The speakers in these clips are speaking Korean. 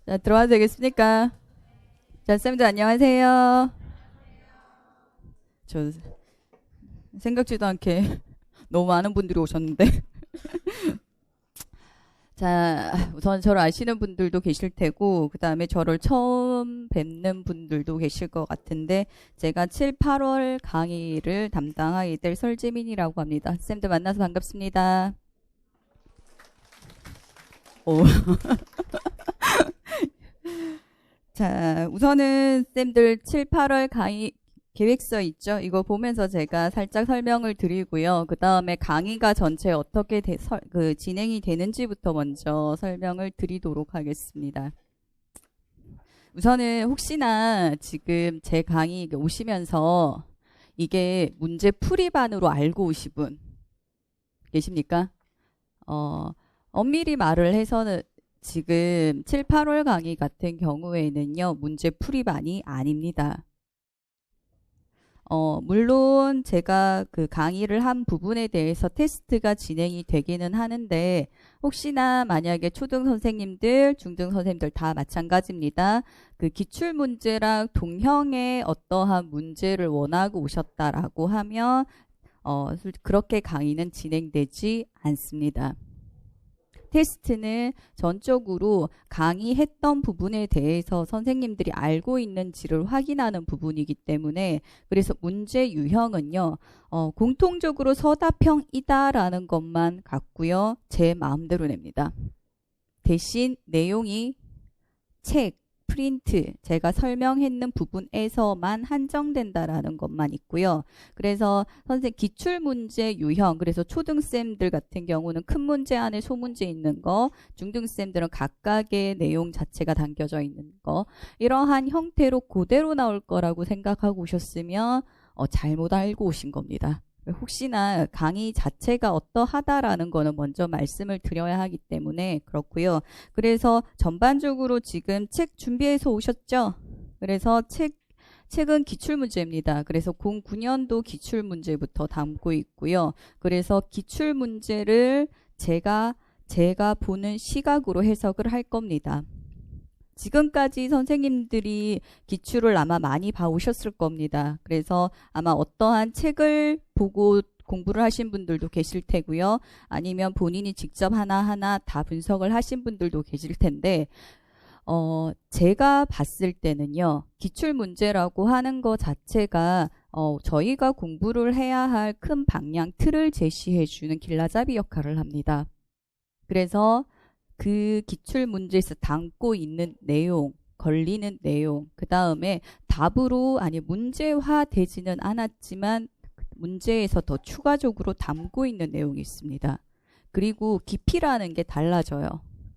자, 들어와도 되겠습니까? 자, 쌤들 안녕하세요. 저 생각지도 않게 너무 많은 분들이 오셨는데. 자, 우선 저를 아시는 분들도 계실 테고, 그 다음에 저를 처음 뵙는 분들도 계실 것 같은데, 제가 7, 8월 강의를 담당하게 될 설재민이라고 합니다. 쌤들 만나서 반갑습니다. 오. 자, 우선은 쌤들 7, 8월 강의 계획서 있죠? 이거 보면서 제가 살짝 설명을 드리고요. 그 다음에 강의가 전체 어떻게 진행이 되는지부터 먼저 설명을 드리도록 하겠습니다. 우선은 혹시나 지금 제 강의 오시면서 이게 문제 풀이반으로 알고 오신 분 계십니까? 엄밀히 말을 해서는 지금 7, 8월 강의 같은 경우에는요, 문제 풀이반이 아닙니다. 물론 제가 그 강의를 한 부분에 대해서 테스트가 진행이 되기는 하는데, 혹시나 만약에 초등 선생님들, 중등 선생님들 다 마찬가지입니다. 그 기출문제랑 동형의 어떠한 문제를 원하고 오셨다라고 하면, 그렇게 강의는 진행되지 않습니다. 테스트는 전적으로 강의했던 부분에 대해서 선생님들이 알고 있는지를 확인하는 부분이기 때문에, 그래서 문제 유형은요, 공통적으로 서답형이다라는 것만 같고요. 제 마음대로 냅니다. 대신 내용이 책, 프린트, 제가 설명했는 부분에서만 한정된다라는 것만 있고요. 그래서 선생님 기출문제 유형, 그래서 초등쌤들 같은 경우는 큰 문제 안에 소문제 있는 거, 중등쌤들은 각각의 내용 자체가 담겨져 있는 거, 이러한 형태로 그대로 나올 거라고 생각하고 오셨으면 잘못 알고 오신 겁니다. 혹시나 강의 자체가 어떠하다라는 거는 먼저 말씀을 드려야 하기 때문에 그렇고요. 그래서 전반적으로 지금 책 준비해서 오셨죠? 그래서 책은 기출문제입니다. 그래서 09년도 기출문제부터 담고 있고요. 그래서 기출문제를 제가 보는 시각으로 해석을 할 겁니다. 지금까지 선생님들이 기출을 아마 많이 봐오셨을 겁니다. 그래서 아마 어떠한 책을 보고 공부를 하신 분들도 계실 테고요. 아니면 본인이 직접 하나하나 다 분석을 하신 분들도 계실 텐데, 제가 봤을 때는요, 기출문제라고 하는 것 자체가 저희가 공부를 해야 할 큰 방향 틀을 제시해주는 길라잡이 역할을 합니다. 그래서 그 기출문제에서 담고 있는 내용, 걸리는 내용, 그 다음에 답으로 문제화 되지는 않았지만 문제에서 더 추가적으로 담고 있는 내용이 있습니다. 그리고 깊이라는 게 달라져요.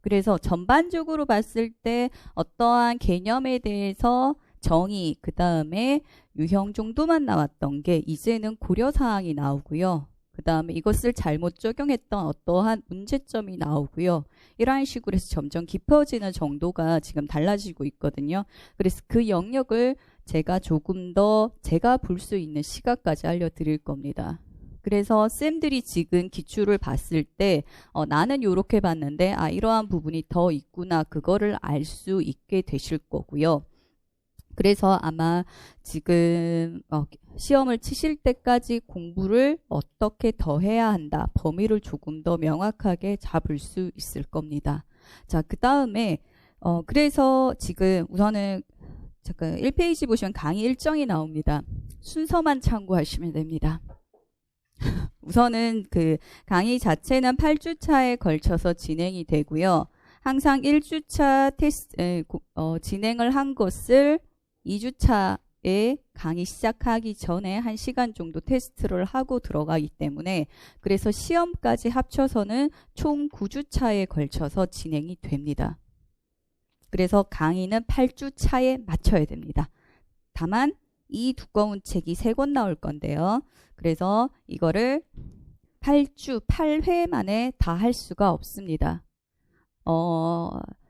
그래서 전반적으로 봤을 때 어떠한 개념에 대해서 정의, 그 다음에 유형 정도만 나왔던 게 이제는 고려사항이 나오고요. 그 다음에 이것을 잘못 적용했던 어떠한 문제점이 나오고요. 이러한 식으로 해서 점점 깊어지는 정도가 지금 달라지고 있거든요. 그래서 그 영역을 제가 조금 더 제가 볼 수 있는 시각까지 알려드릴 겁니다. 그래서 쌤들이 지금 기출을 봤을 때 나는 이렇게 봤는데 이러한 부분이 더 있구나, 그거를 알 수 있게 되실 거고요. 그래서 아마 지금 시험을 치실 때까지 공부를 어떻게 더 해야 한다, 범위를 조금 더 명확하게 잡을 수 있을 겁니다. 자, 그 다음에 그래서 지금 우선은 잠깐 1페이지 보시면 강의 일정이 나옵니다. 순서만 참고하시면 됩니다. 우선은 그 강의 자체는 8주차에 걸쳐서 진행이 되고요. 항상 1주차 테스트 진행을 한 것을 2주차에 강의 시작하기 전에 1시간 정도 테스트를 하고 들어가기 때문에, 그래서 시험까지 합쳐서는 총 9주차에 걸쳐서 진행이 됩니다. 그래서 강의는 8주차에 맞춰야 됩니다. 다만 이 두꺼운 책이 3권 나올 건데요. 그래서 이거를 8회 만에 다 할 수가 없습니다.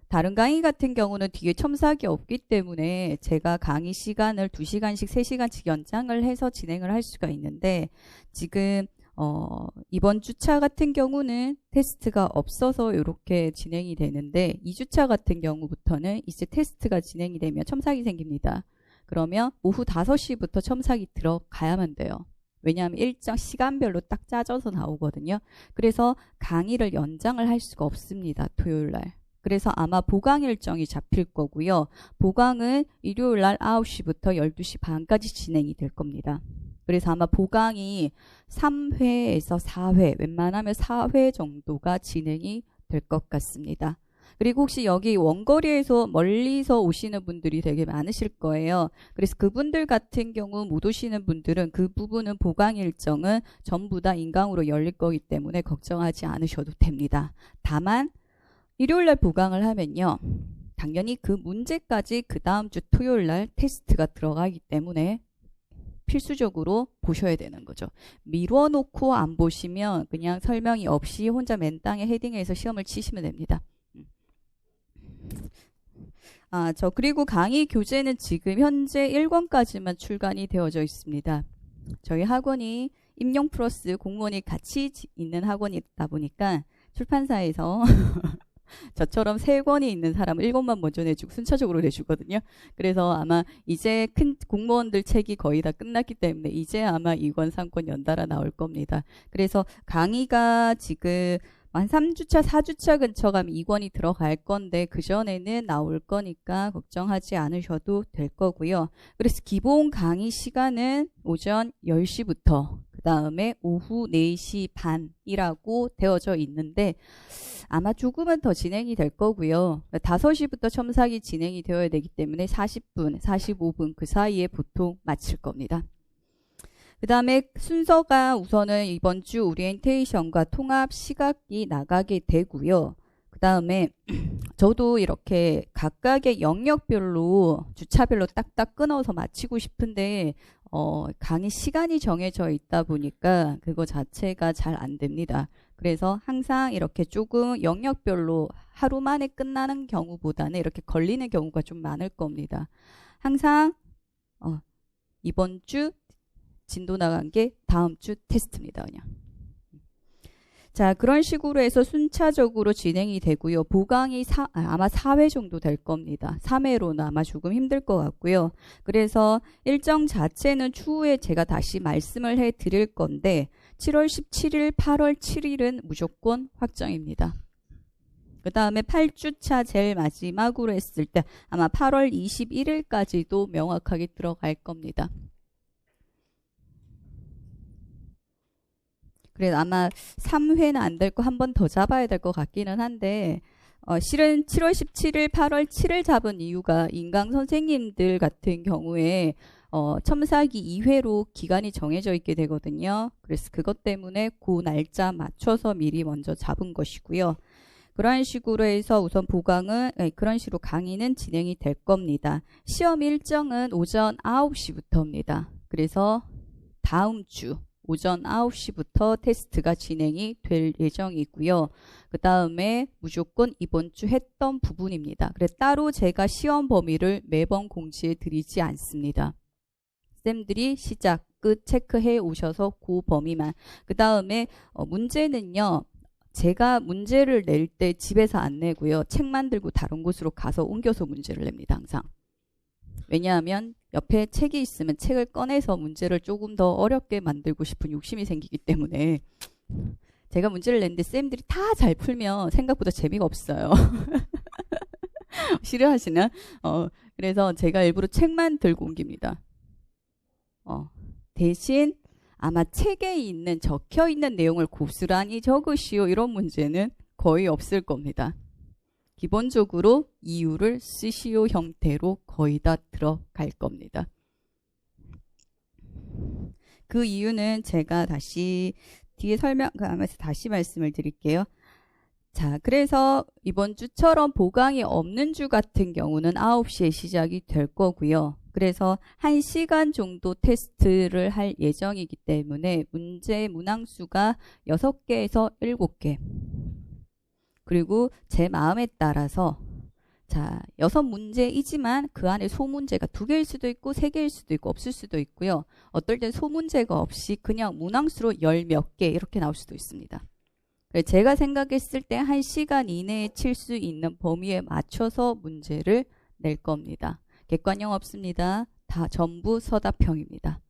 다른 강의 같은 경우는 뒤에 첨삭이 없기 때문에 제가 강의 시간을 2시간씩 3시간씩 연장을 해서 진행을 할 수가 있는데, 지금 이번 주차 같은 경우는 테스트가 없어서 이렇게 진행이 되는데 2주차 같은 경우부터는 이제 테스트가 진행이 되면 첨삭이 생깁니다. 그러면 오후 5시부터 첨삭이 들어가야만 돼요. 왜냐하면 일정 시간별로 딱 짜져서 나오거든요. 그래서 강의를 연장을 할 수가 없습니다. 토요일 날. 그래서 아마 보강 일정이 잡힐 거고요. 보강은 일요일 날 9시부터 12시 반까지 진행이 될 겁니다. 그래서 아마 보강이 3회에서 4회, 웬만하면 4회 정도가 진행이 될 것 같습니다. 그리고 혹시 여기 원거리에서 멀리서 오시는 분들이 되게 많으실 거예요. 그래서 그분들 같은 경우 못 오시는 분들은 그 부분은 보강 일정은 전부 다 인강으로 열릴 거기 때문에 걱정하지 않으셔도 됩니다. 다만 일요일날 보강을 하면요. 당연히 그 문제까지 그 다음 주 토요일날 테스트가 들어가기 때문에 필수적으로 보셔야 되는 거죠. 미뤄놓고 안 보시면 그냥 설명이 없이 혼자 맨땅에 헤딩해서 시험을 치시면 됩니다. 그리고 강의 교재는 지금 현재 1권까지만 출간이 되어져 있습니다. 저희 학원이 임용 플러스 공무원이 같이 있는 학원이다 보니까 출판사에서 저처럼 3권이 있는 사람은 1권만 먼저 내주고 순차적으로 내주거든요. 그래서 아마 이제 큰 공무원들 책이 거의 다 끝났기 때문에 이제 아마 2권, 3권 연달아 나올 겁니다. 그래서 강의가 지금 한 3주차, 4주차 근처 가면 2권이 들어갈 건데 그전에는 나올 거니까 걱정하지 않으셔도 될 거고요. 그래서 기본 강의 시간은 오전 10시부터 그 다음에 오후 4시 반이라고 되어져 있는데 아마 조금은 더 진행이 될 거고요. 5시부터 첨삭이 진행이 되어야 되기 때문에 40분, 45분 그 사이에 보통 마칠 겁니다. 그 다음에 순서가 우선은 이번 주 오리엔테이션과 통합 시각이 나가게 되고요. 그 다음에 저도 이렇게 각각의 영역별로 주차별로 딱딱 끊어서 마치고 싶은데 강의 시간이 정해져 있다 보니까 그거 자체가 잘 안 됩니다. 그래서 항상 이렇게 조금 영역별로 하루 만에 끝나는 경우보다는 이렇게 걸리는 경우가 좀 많을 겁니다. 항상 이번 주 진도 나간 게 다음 주 테스트입니다. 그냥. 자, 그런 식으로 해서 순차적으로 진행이 되고요. 보강이 아마 4회 정도 될 겁니다. 3회로는 아마 조금 힘들 것 같고요. 그래서 일정 자체는 추후에 제가 다시 말씀을 해드릴 건데 7월 17일, 8월 7일은 무조건 확정입니다. 그 다음에 8주차 제일 마지막으로 했을 때 아마 8월 21일까지도 명확하게 들어갈 겁니다. 그래서 아마 3회는 안 될 거 한 번 더 잡아야 될 것 같기는 한데 실은 7월 17일, 8월 7일 잡은 이유가 인강 선생님들 같은 경우에 첨삭이 2회로 기간이 정해져 있게 되거든요. 그래서 그것 때문에 그 날짜 맞춰서 미리 먼저 잡은 것이고요. 그런 식으로 해서 우선 보강은 그런 식으로 강의는 진행이 될 겁니다. 시험 일정은 오전 9시부터입니다. 그래서 다음 주 오전 9시부터 테스트가 진행이 될 예정이고요. 그 다음에 무조건 이번 주 했던 부분입니다. 그래서 따로 제가 시험 범위를 매번 공지해 드리지 않습니다. 쌤들이 시작, 끝 체크해 오셔서 그 범위만. 그 다음에 문제는요. 제가 문제를 낼 때 집에서 안 내고요. 책만 들고 다른 곳으로 가서 옮겨서 문제를 냅니다. 항상. 왜냐하면 옆에 책이 있으면 책을 꺼내서 문제를 조금 더 어렵게 만들고 싶은 욕심이 생기기 때문에 제가 문제를 냈는데 쌤들이 다 잘 풀면 생각보다 재미가 없어요. 싫어하시나? 그래서 제가 일부러 책만 들고 옮깁니다. 대신 아마 책에 있는 적혀있는 내용을 고스란히 적으시오 이런 문제는 거의 없을 겁니다. 기본적으로 이유를 쓰시오 형태로 거의 다 들어갈 겁니다. 그 이유는 제가 다시 뒤에 설명하면서 다시 말씀을 드릴게요. 자, 그래서 이번 주처럼 보강이 없는 주 같은 경우는 9시에 시작이 될 거고요. 그래서 1시간 정도 테스트를 할 예정이기 때문에 문제 문항수가 6개에서 7개. 그리고 제 마음에 따라서 자, 6문제이지만 그 안에 소문제가 2개일 수도 있고 3개일 수도 있고 없을 수도 있고요. 어떨 땐 소문제가 없이 그냥 문항수로 10몇 개 이렇게 나올 수도 있습니다. 제가 생각했을 때 1시간 이내에 칠 수 있는 범위에 맞춰서 문제를 낼 겁니다. 객관형 없습니다. 다 전부 서답형입니다.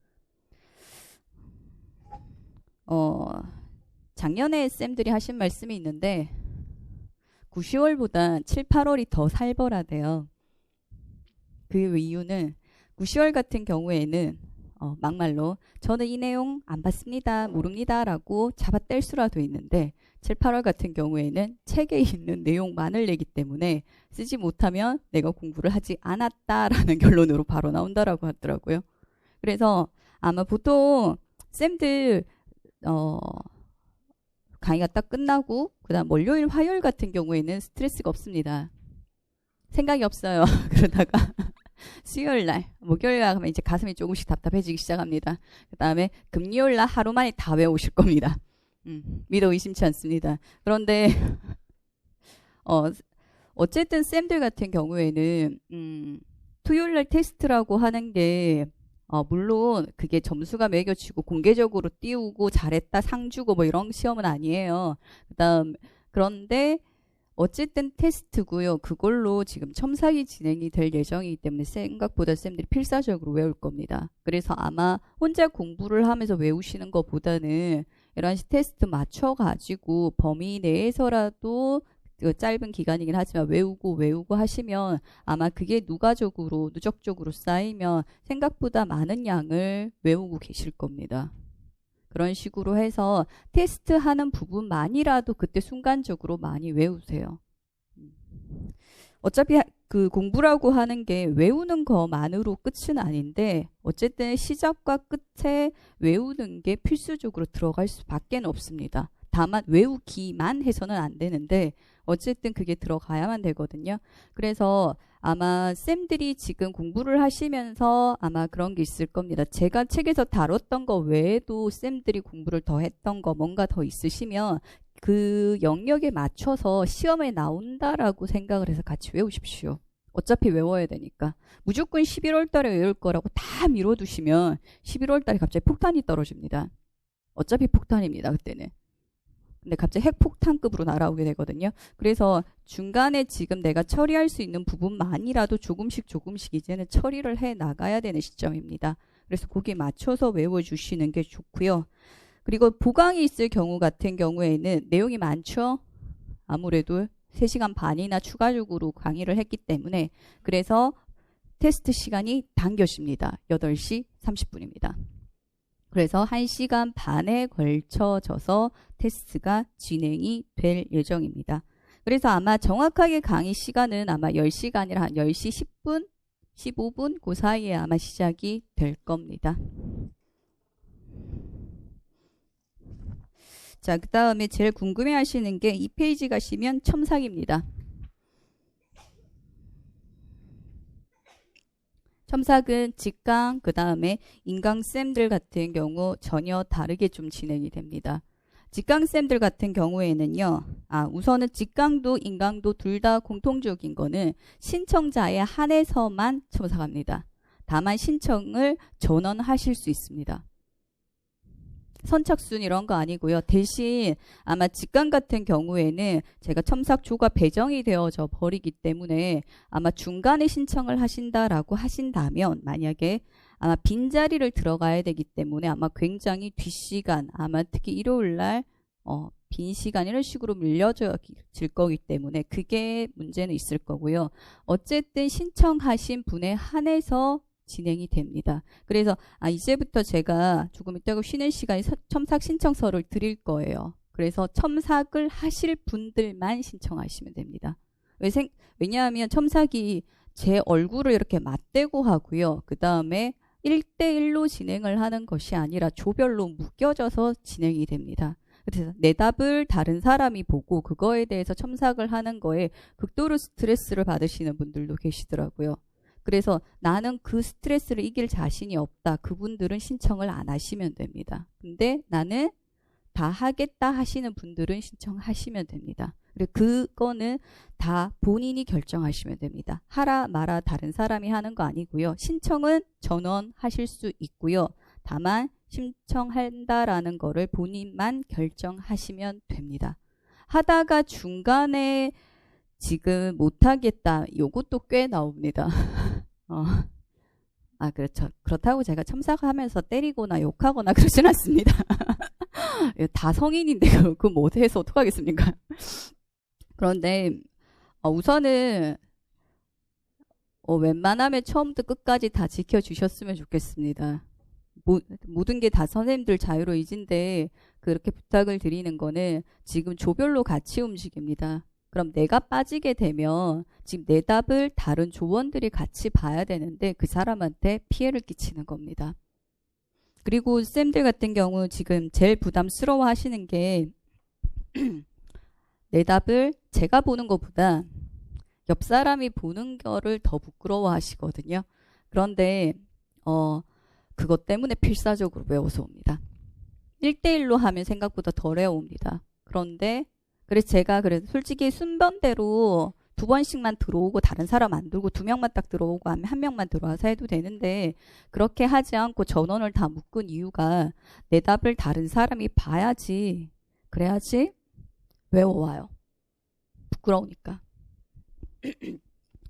작년에 쌤들이 하신 말씀이 있는데 9, 10월보다 7, 8월이 더 살벌하대요. 그 이유는 9, 10월 같은 경우에는 막말로 저는 이 내용 안 봤습니다. 모릅니다. 라고 잡아뗄 수라도 있는데 7, 8월 같은 경우에는 책에 있는 내용만을 내기 때문에 쓰지 못하면 내가 공부를 하지 않았다라는 결론으로 바로 나온다라고 하더라고요. 그래서 아마 보통 쌤들 강의가 딱 끝나고 그다음 월요일, 화요일 같은 경우에는 스트레스가 없습니다. 생각이 없어요. 그러다가 수요일 날, 목요일 날 하면 이제 가슴이 조금씩 답답해지기 시작합니다. 그 다음에 금요일 날 하루 만에 다 외우실 겁니다. 믿어 의심치 않습니다. 그런데 어쨌든 쌤들 같은 경우에는 토요일 날 테스트라고 하는 게 물론 그게 점수가 매겨지고 공개적으로 띄우고 잘했다 상 주고 뭐 이런 시험은 아니에요. 그런데 어쨌든 테스트고요. 그걸로 지금 첨삭이 진행이 될 예정이기 때문에 생각보다 쌤들이 필사적으로 외울 겁니다. 그래서 아마 혼자 공부를 하면서 외우시는 것보다는 11시 테스트 맞춰가지고 범위 내에서라도 짧은 기간이긴 하지만 외우고 하시면 아마 그게 누적적으로 쌓이면 생각보다 많은 양을 외우고 계실 겁니다. 그런 식으로 해서 테스트하는 부분만이라도 그때 순간적으로 많이 외우세요. 어차피 그 공부라고 하는 게 외우는 것만으로 끝은 아닌데 어쨌든 시작과 끝에 외우는 게 필수적으로 들어갈 수밖에 없습니다. 다만 외우기만 해서는 안 되는데 어쨌든 그게 들어가야만 되거든요. 그래서 아마 쌤들이 지금 공부를 하시면서 아마 그런 게 있을 겁니다. 제가 책에서 다뤘던 거 외에도 쌤들이 공부를 더 했던 거 뭔가 더 있으시면 그 영역에 맞춰서 시험에 나온다라고 생각을 해서 같이 외우십시오. 어차피 외워야 되니까. 무조건 11월 달에 외울 거라고 다 미뤄두시면 11월 달에 갑자기 폭탄이 떨어집니다. 어차피 폭탄입니다. 그때는. 근데 갑자기 핵폭탄급으로 날아오게 되거든요. 그래서 중간에 지금 내가 처리할 수 있는 부분만이라도 조금씩 이제는 처리를 해 나가야 되는 시점입니다. 그래서 거기에 맞춰서 외워주시는 게 좋고요. 그리고 보강이 있을 경우 같은 경우에는 내용이 많죠. 아무래도 3시간 반이나 추가적으로 강의를 했기 때문에 그래서 테스트 시간이 당겨집니다. 8시 30분입니다. 그래서 1시간 반에 걸쳐져서 테스트가 진행이 될 예정입니다. 그래서 아마 정확하게 강의 시간은 아마 10시가 아니라 한 10시 10분, 15분 그 사이에 아마 시작이 될 겁니다. 자, 그 다음에 제일 궁금해 하시는 게 2페이지 가시면 첨삭입니다. 첨삭은 직강, 그 다음에 인강쌤들 같은 경우 전혀 다르게 좀 진행이 됩니다. 직강쌤들 같은 경우에는요. 우선은 직강도 인강도 둘 다 공통적인 거는 신청자에 한해서만 첨삭합니다. 다만 신청을 전원하실 수 있습니다. 선착순 이런 거 아니고요. 대신 아마 직강 같은 경우에는 제가 첨삭조가 배정이 되어져 버리기 때문에 아마 중간에 신청을 하신다라고 하신다면 만약에 아마 빈자리를 들어가야 되기 때문에 아마 굉장히 뒷시간 아마 특히 일요일 날 빈 시간 이런 식으로 밀려질 거기 때문에 그게 문제는 있을 거고요. 어쨌든 신청하신 분에 한해서 진행이 됩니다. 그래서 이제부터 제가 조금 이따가 쉬는 시간에 첨삭 신청서를 드릴 거예요. 그래서 첨삭을 하실 분들만 신청하시면 됩니다. 왜냐하면 첨삭이 제 얼굴을 이렇게 맞대고 하고요. 그 다음에 1대1로 진행을 하는 것이 아니라 조별로 묶여져서 진행이 됩니다. 그래서 내 답을 다른 사람이 보고 그거에 대해서 첨삭을 하는 거에 극도로 스트레스를 받으시는 분들도 계시더라고요. 그래서 나는 그 스트레스를 이길 자신이 없다. 그분들은 신청을 안 하시면 됩니다. 근데 나는 다 하겠다 하시는 분들은 신청하시면 됩니다. 그리고 그거는 다 본인이 결정하시면 됩니다. 하라 마라 다른 사람이 하는 거 아니고요. 신청은 전원하실 수 있고요. 다만 신청한다라는 거를 본인만 결정하시면 됩니다. 하다가 중간에 지금 못하겠다. 요것도 꽤 나옵니다. 그렇죠. 그렇다고 제가 첨삭하면서 때리거나 욕하거나 그러진 않습니다. 다 성인인데 그거 못해서 어떡하겠습니까? 그런데 우선은 웬만하면 처음부터 끝까지 다 지켜주셨으면 좋겠습니다. 모든 게 다 선생님들 자유로 의지인데 그렇게 부탁을 드리는 거는 지금 조별로 같이 움직입니다. 그럼 내가 빠지게 되면 지금 내 답을 다른 조원들이 같이 봐야 되는데 그 사람한테 피해를 끼치는 겁니다. 그리고 쌤들 같은 경우 지금 제일 부담스러워 하시는 게 내 답을 제가 보는 것보다 옆 사람이 보는 거를 더 부끄러워 하시거든요. 그런데 그것 때문에 필사적으로 외워서 옵니다. 1대1로 하면 생각보다 덜 외워옵니다. 그런데 그래서 제가 솔직히 순번대로 2번씩만 들어오고 다른 사람 안 들고 2명만 딱 들어오고 하면 1명만 들어와서 해도 되는데 그렇게 하지 않고 전원을 다 묶은 이유가 내 답을 다른 사람이 봐야지 그래야지 외워와요. 부끄러우니까.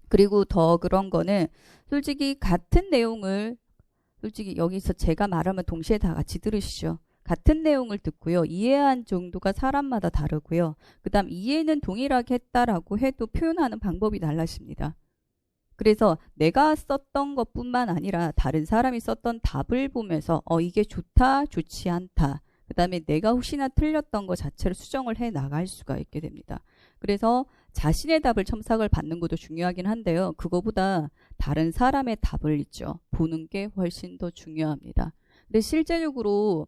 그리고 더 그런 거는 솔직히 같은 내용을 솔직히 여기서 제가 말하면 동시에 다 같이 들으시죠. 같은 내용을 듣고요. 이해한 정도가 사람마다 다르고요. 그 다음 이해는 동일하게 했다라고 해도 표현하는 방법이 달라집니다. 그래서 내가 썼던 것뿐만 아니라 다른 사람이 썼던 답을 보면서 이게 좋다, 좋지 않다. 그 다음에 내가 혹시나 틀렸던 것 자체를 수정을 해 나갈 수가 있게 됩니다. 그래서 자신의 답을 첨삭을 받는 것도 중요하긴 한데요. 그거보다 다른 사람의 답을 있죠. 보는 게 훨씬 더 중요합니다. 근데 실제적으로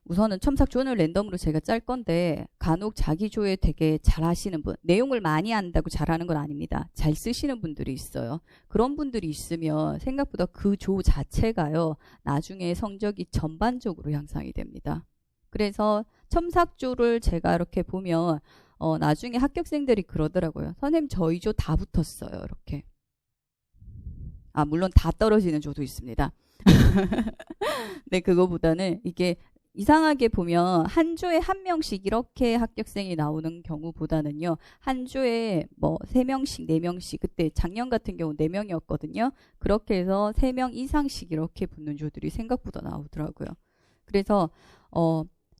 우선은 첨삭조는 랜덤으로 제가 짤 건데 간혹 자기 조회 되게 잘 하시는 분, 내용을 많이 안다고 잘하는 건 아닙니다. 잘 쓰시는 분들이 있어요. 그런 분들이 있으면 생각보다 그 조 자체가요. 나중에 성적이 전반적으로 향상이 됩니다. 그래서 첨삭조를 제가 이렇게 보면 나중에 합격생들이 그러더라고요. 선생님 저희 조 다 붙었어요. 이렇게. 물론 다 떨어지는 조도 있습니다. 네, 그거보다는 이게 이상하게 보면 한 조에 한 명씩 이렇게 합격생이 나오는 경우보다는요. 한 조에 뭐 3명씩, 4명씩 그때 작년 같은 경우 4명이었거든요. 그렇게 해서 3명 이상씩 이렇게 붙는 조들이 생각보다 나오더라고요. 그래서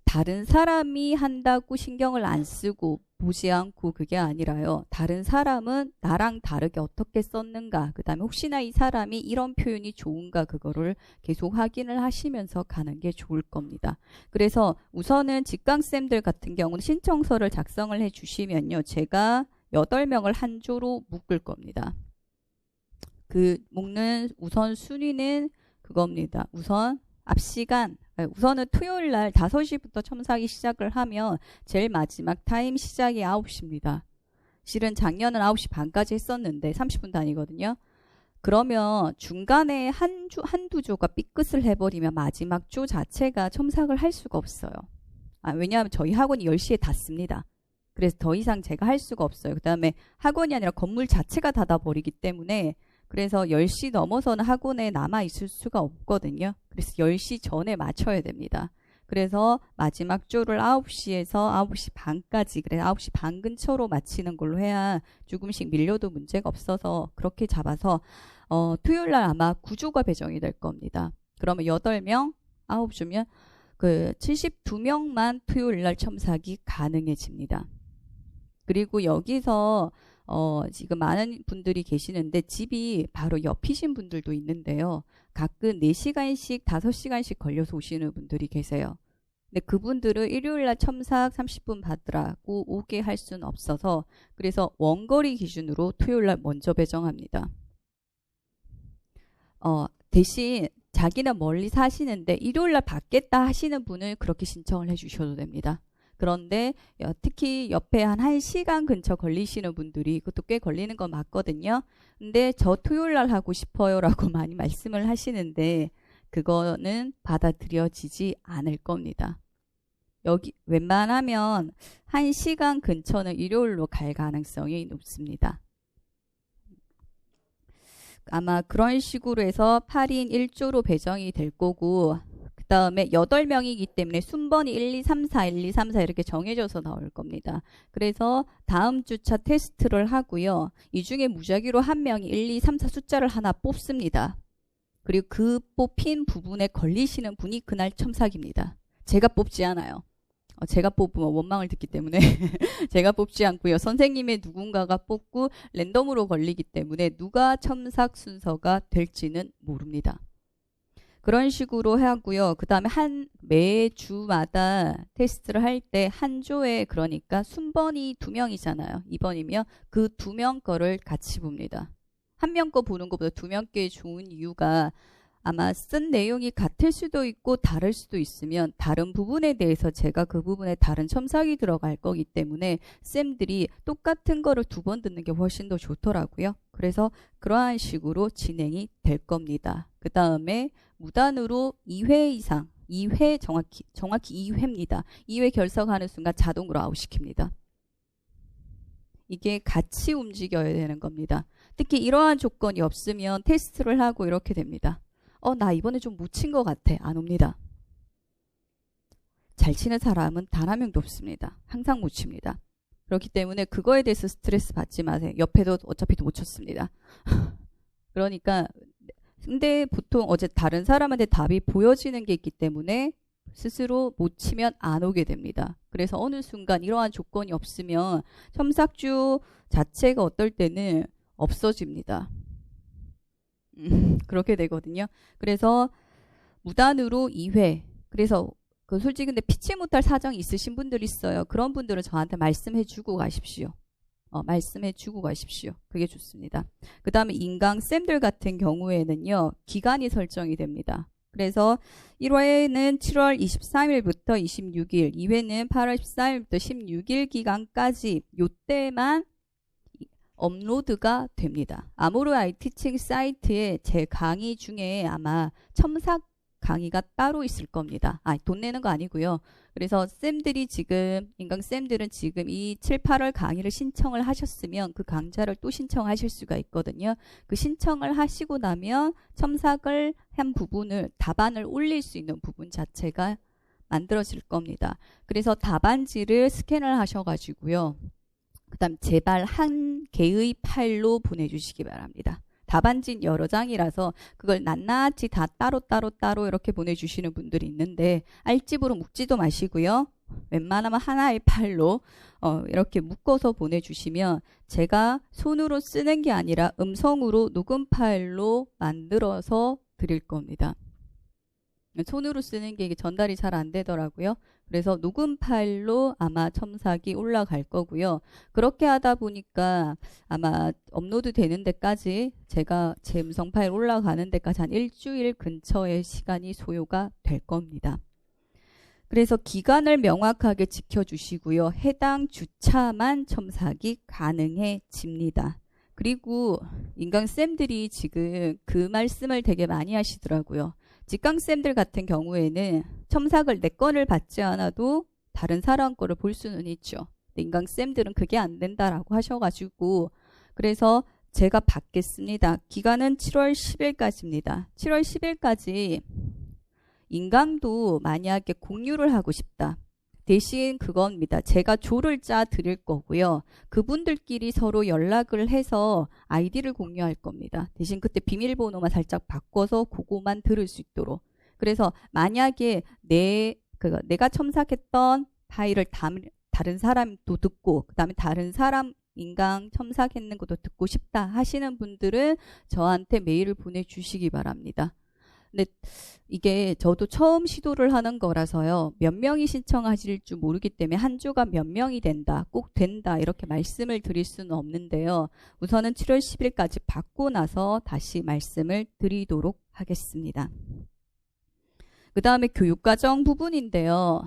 다른 사람이 한다고 신경을 안 쓰고 보지 않고 그게 아니라요. 다른 사람은 나랑 다르게 어떻게 썼는가. 그 다음에 혹시나 이 사람이 이런 표현이 좋은가 그거를 계속 확인을 하시면서 가는 게 좋을 겁니다. 그래서 우선은 직강쌤들 같은 경우는 신청서를 작성을 해 주시면요. 제가 8명을 한 조로 묶을 겁니다. 그 묶는 우선 순위는 그겁니다. 우선 앞 시간 우선은 토요일 날 5시부터 첨삭이 시작을 하면 제일 마지막 타임 시작이 9시입니다. 실은 작년은 9시 반까지 했었는데 30분 단위거든요. 그러면 중간에 한두 조가 삐끗을 해버리면 마지막 조 자체가 첨삭을 할 수가 없어요. 왜냐하면 저희 학원이 10시에 닫습니다. 그래서 더 이상 제가 할 수가 없어요. 그 다음에 학원이 아니라 건물 자체가 닫아버리기 때문에 그래서 10시 넘어서는 학원에 남아있을 수가 없거든요. 그래서 10시 전에 맞춰야 됩니다. 그래서 마지막 조를 9시에서 9시 반까지 그래서 9시 반 근처로 마치는 걸로 해야 조금씩 밀려도 문제가 없어서 그렇게 잡아서 토요일 날 아마 9조가 배정이 될 겁니다. 그러면 8명, 9조면 그 72명만 토요일 날 첨삭이 가능해집니다. 그리고 여기서 지금 많은 분들이 계시는데 집이 바로 옆이신 분들도 있는데요. 가끔 4시간씩 5시간씩 걸려서 오시는 분들이 계세요. 근데 그분들은 일요일날 첨삭 30분 받으라고 오게 할 수는 없어서 그래서 원거리 기준으로 토요일날 먼저 배정합니다. 대신 자기는 멀리 사시는데 일요일날 받겠다 하시는 분은 그렇게 신청을 해주셔도 됩니다. 그런데 특히 옆에 한 1시간 근처 걸리시는 분들이 그것도 꽤 걸리는 건 맞거든요. 근데 저 토요일 날 하고 싶어요 라고 많이 말씀을 하시는데 그거는 받아들여지지 않을 겁니다. 여기 웬만하면 1시간 근처는 일요일로 갈 가능성이 높습니다. 아마 그런 식으로 해서 8인 1조로 배정이 될 거고, 그 다음에 8명이기 때문에 순번이 1, 2, 3, 4, 1, 2, 3, 4 이렇게 정해져서 나올 겁니다. 그래서 다음 주차 테스트를 하고요. 이 중에 무작위로 한 명이 1, 2, 3, 4 숫자를 하나 뽑습니다. 그리고 그 뽑힌 부분에 걸리시는 분이 그날 첨삭입니다. 제가 뽑지 않아요. 제가 뽑으면 원망을 듣기 때문에 제가 뽑지 않고요. 선생님의 누군가가 뽑고 랜덤으로 걸리기 때문에 누가 첨삭 순서가 될지는 모릅니다. 그런 식으로 하고요. 그 다음에 매주마다 테스트를 할 때 한 조에 그러니까 순번이 2명이잖아요. 2번이면 그 2명 거를 같이 봅니다. 한 명 거 보는 것보다 2명 게 좋은 이유가 아마 쓴 내용이 같을 수도 있고 다를 수도 있으면 다른 부분에 대해서 제가 그 부분에 다른 첨삭이 들어갈 거기 때문에 쌤들이 똑같은 거를 2번 듣는 게 훨씬 더 좋더라고요. 그래서 그러한 식으로 진행이 될 겁니다. 그 다음에 무단으로 2회 이상, 2회 정확히 2회입니다. 2회 결석하는 순간 자동으로 아웃시킵니다. 이게 같이 움직여야 되는 겁니다. 특히 이러한 조건이 없으면 테스트를 하고 이렇게 됩니다. 나 이번에 좀 못 친 것 같아. 안 옵니다. 잘 치는 사람은 단 한 명도 없습니다. 항상 못 칩니다. 그렇기 때문에 그거에 대해서 스트레스 받지 마세요. 옆에도 어차피 못 쳤습니다. 그러니까 근데 보통 어제 다른 사람한테 답이 보여지는 게 있기 때문에 스스로 못 치면 안 오게 됩니다. 그래서 어느 순간 이러한 조건이 없으면 첨삭주 자체가 어떨 때는 없어집니다. 그렇게 되거든요. 그래서 무단으로 2회. 그래서 솔직히 근데 피치 못할 사정이 있으신 분들 있어요. 그런 분들은 저한테 말씀해 주고 가십시오. 말씀해 주고 가십시오. 그게 좋습니다. 그 다음에 인강쌤들 같은 경우에는요. 기간이 설정이 됩니다. 그래서 1회는 7월 23일부터 26일, 2회는 8월 14일부터 16일 기간까지 요때만 업로드가 됩니다. 아모르 아이티칭 사이트에 제 강의 중에 아마 첨삭 강의가 따로 있을 겁니다. 돈 내는 거 아니고요. 그래서 쌤들이 지금 인강쌤들은 지금 이 7, 8월 강의를 신청을 하셨으면 그 강좌를 또 신청하실 수가 있거든요. 그 신청을 하시고 나면 첨삭을 한 부분을 답안을 올릴 수 있는 부분 자체가 만들어질 겁니다. 그래서 답안지를 스캔을 하셔가지고요. 그 다음 제발 한 개의 파일로 보내주시기 바랍니다. 답안지는 여러 장이라서 그걸 낱낱이 다 따로 이렇게 보내주시는 분들이 있는데 알집으로 묶지도 마시고요. 웬만하면 하나의 파일로 이렇게 묶어서 보내주시면 제가 손으로 쓰는 게 아니라 음성으로 녹음 파일로 만들어서 드릴 겁니다. 손으로 쓰는 게 이게 전달이 잘 안 되더라고요. 그래서 녹음 파일로 아마 첨삭이 올라갈 거고요. 그렇게 하다 보니까 아마 업로드 되는 데까지 제가 제 음성 파일 올라가는 데까지 한 일주일 근처의 시간이 소요가 될 겁니다. 그래서 기간을 명확하게 지켜주시고요. 해당 주차만 첨삭이 가능해집니다. 그리고 인강쌤들이 지금 그 말씀을 되게 많이 하시더라고요. 직강쌤들 같은 경우에는 첨삭을 내 건을 받지 않아도 다른 사람 거를 볼 수는 있죠. 인강쌤들은 그게 안 된다라고 하셔가지고 그래서 제가 받겠습니다. 기간은 7월 10일까지입니다. 7월 10일까지 인강도 만약에 공유를 하고 싶다. 대신 그겁니다. 제가 조를 짜 드릴 거고요. 그분들끼리 서로 연락을 해서 아이디를 공유할 겁니다. 대신 그때 비밀번호만 살짝 바꿔서 그거만 들을 수 있도록. 그래서 만약에 내가 첨삭했던 파일을 다른 사람도 듣고 그 다음에 다른 사람 인강 첨삭했는 것도 듣고 싶다 하시는 분들은 저한테 메일을 보내주시기 바랍니다. 근데 이게 저도 처음 시도를 하는 거라서요. 몇 명이 신청하실 줄 모르기 때문에 한 주가 몇 명이 된다, 꼭 된다 이렇게 말씀을 드릴 수는 없는데요. 우선은 7월 10일까지 받고 나서 다시 말씀을 드리도록 하겠습니다. 그 다음에 교육과정 부분인데요.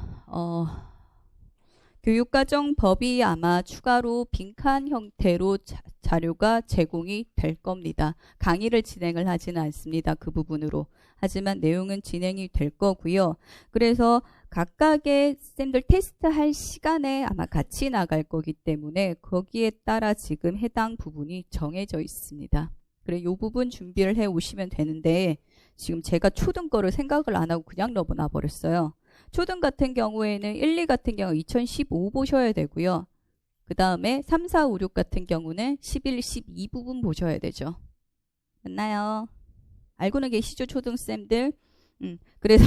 교육과정법이 아마 추가로 빈칸 형태로 자료가 제공이 될 겁니다. 강의를 진행을 하지는 않습니다. 그 부분으로. 하지만 내용은 진행이 될 거고요. 그래서 각각의 쌤들 테스트할 시간에 아마 같이 나갈 거기 때문에 거기에 따라 지금 해당 부분이 정해져 있습니다. 그래, 요 부분 준비를 해 오시면 되는데 지금 제가 초등 거를 생각을 안 하고 그냥 넣어놔 버렸어요. 초등 같은 경우에는 1, 2 같은 경우 2015 보셔야 되고요. 그 다음에 3, 4, 5, 6 같은 경우는 11, 12 부분 보셔야 되죠. 맞나요? 알고는 계시죠, 초등쌤들? 그래서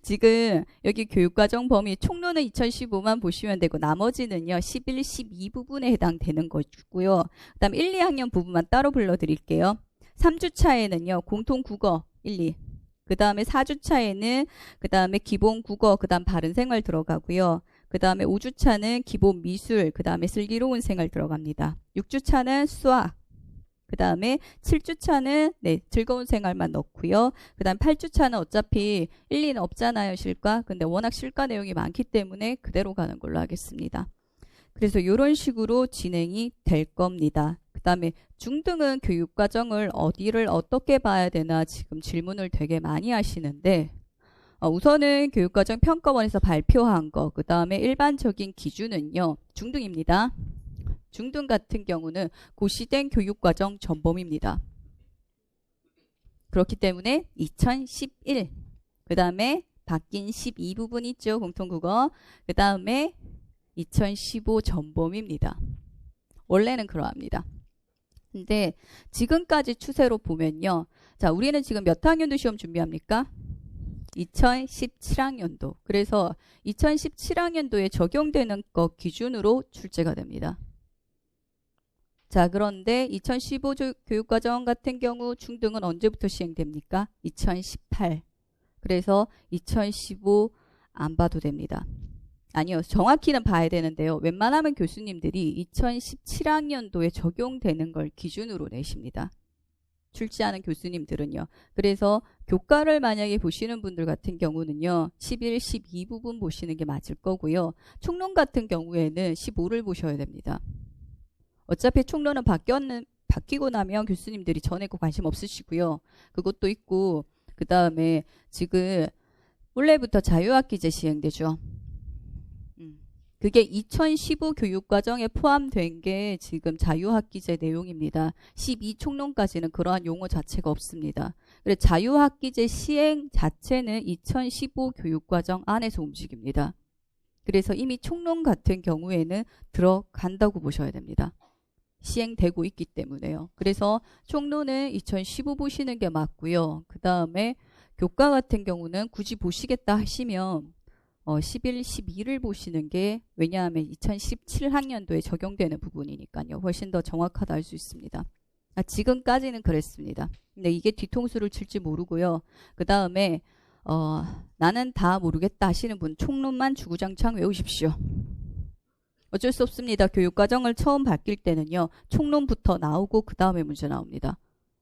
지금 여기 교육과정 범위 총론은 2015만 보시면 되고 나머지는요 11, 12 부분에 해당되는 거고요. 그 다음 1, 2학년 부분만 따로 불러드릴게요. 3주차에는요 공통국어 1, 2. 그 다음에 4주차에는 그 다음에 기본 국어, 그 다음 바른 생활 들어가고요. 그 다음에 5주차는 기본 미술, 그 다음에 슬기로운 생활 들어갑니다. 6주차는 수학, 그 다음에 7주차는 즐거운 생활만 넣고요. 그 다음 8주차는 어차피 1, 2는 없잖아요, 실과. 근데 워낙 실과 내용이 많기 때문에 그대로 가는 걸로 하겠습니다. 그래서 이런 식으로 진행이 될 겁니다. 그 다음에 중등은 교육과정을 어디를 어떻게 봐야 되나 지금 질문을 되게 많이 하시는데 우선은 교육과정 평가원에서 발표한 거, 그 다음에 일반적인 기준은요. 중등입니다. 중등 같은 경우는 고시된 교육과정 전범입니다. 그렇기 때문에 2011, 그 다음에 바뀐 12 부분 있죠. 공통국어. 그 다음에 2015 전범입니다. 원래는 그러합니다. 근데 지금까지 추세로 보면요. 자, 우리는 지금 몇 학년도 시험 준비합니까? 2017학년도. 그래서 2017학년도에 적용되는 것 기준으로 출제가 됩니다. 자, 그런데 2015 교육과정 같은 경우 중등은 언제부터 시행됩니까? 2018. 그래서 2015 안 봐도 됩니다. 아니요. 정확히는 봐야 되는데요. 웬만하면 교수님들이 2017학년도에 적용되는 걸 기준으로 내십니다. 출제하는 교수님들은요. 그래서 교과를 만약에 보시는 분들 같은 경우는요. 11, 12 부분 보시는 게 맞을 거고요. 총론 같은 경우에는 15를 보셔야 됩니다. 어차피 총론은 바뀌고 나면 교수님들이 전에 거 관심 없으시고요. 그것도 있고 그 다음에 지금 원래부터 자유학기제 시행되죠. 그게 2015 교육과정에 포함된 게 지금 자유학기제 내용입니다. 12 총론까지는 그러한 용어 자체가 없습니다. 그래서 자유학기제 시행 자체는 2015 교육과정 안에서 움직입니다. 그래서 이미 총론 같은 경우에는 들어간다고 보셔야 됩니다. 시행되고 있기 때문에요. 그래서 총론은 2015 보시는 게 맞고요. 그 다음에 교과 같은 경우는 굳이 보시겠다 하시면 11, 12를 보시는 게 왜냐하면 2017학년도에 적용되는 부분이니까요. 훨씬 더 정확하다 할 수 있습니다. 지금까지는 그랬습니다. 근데 이게 뒤통수를 칠지 모르고요. 그 다음에 나는 다 모르겠다 하시는 분 총론만 주구장창 외우십시오. 어쩔 수 없습니다. 교육과정을 처음 바뀔 때는요. 총론부터 나오고 그 다음에 문제 나옵니다.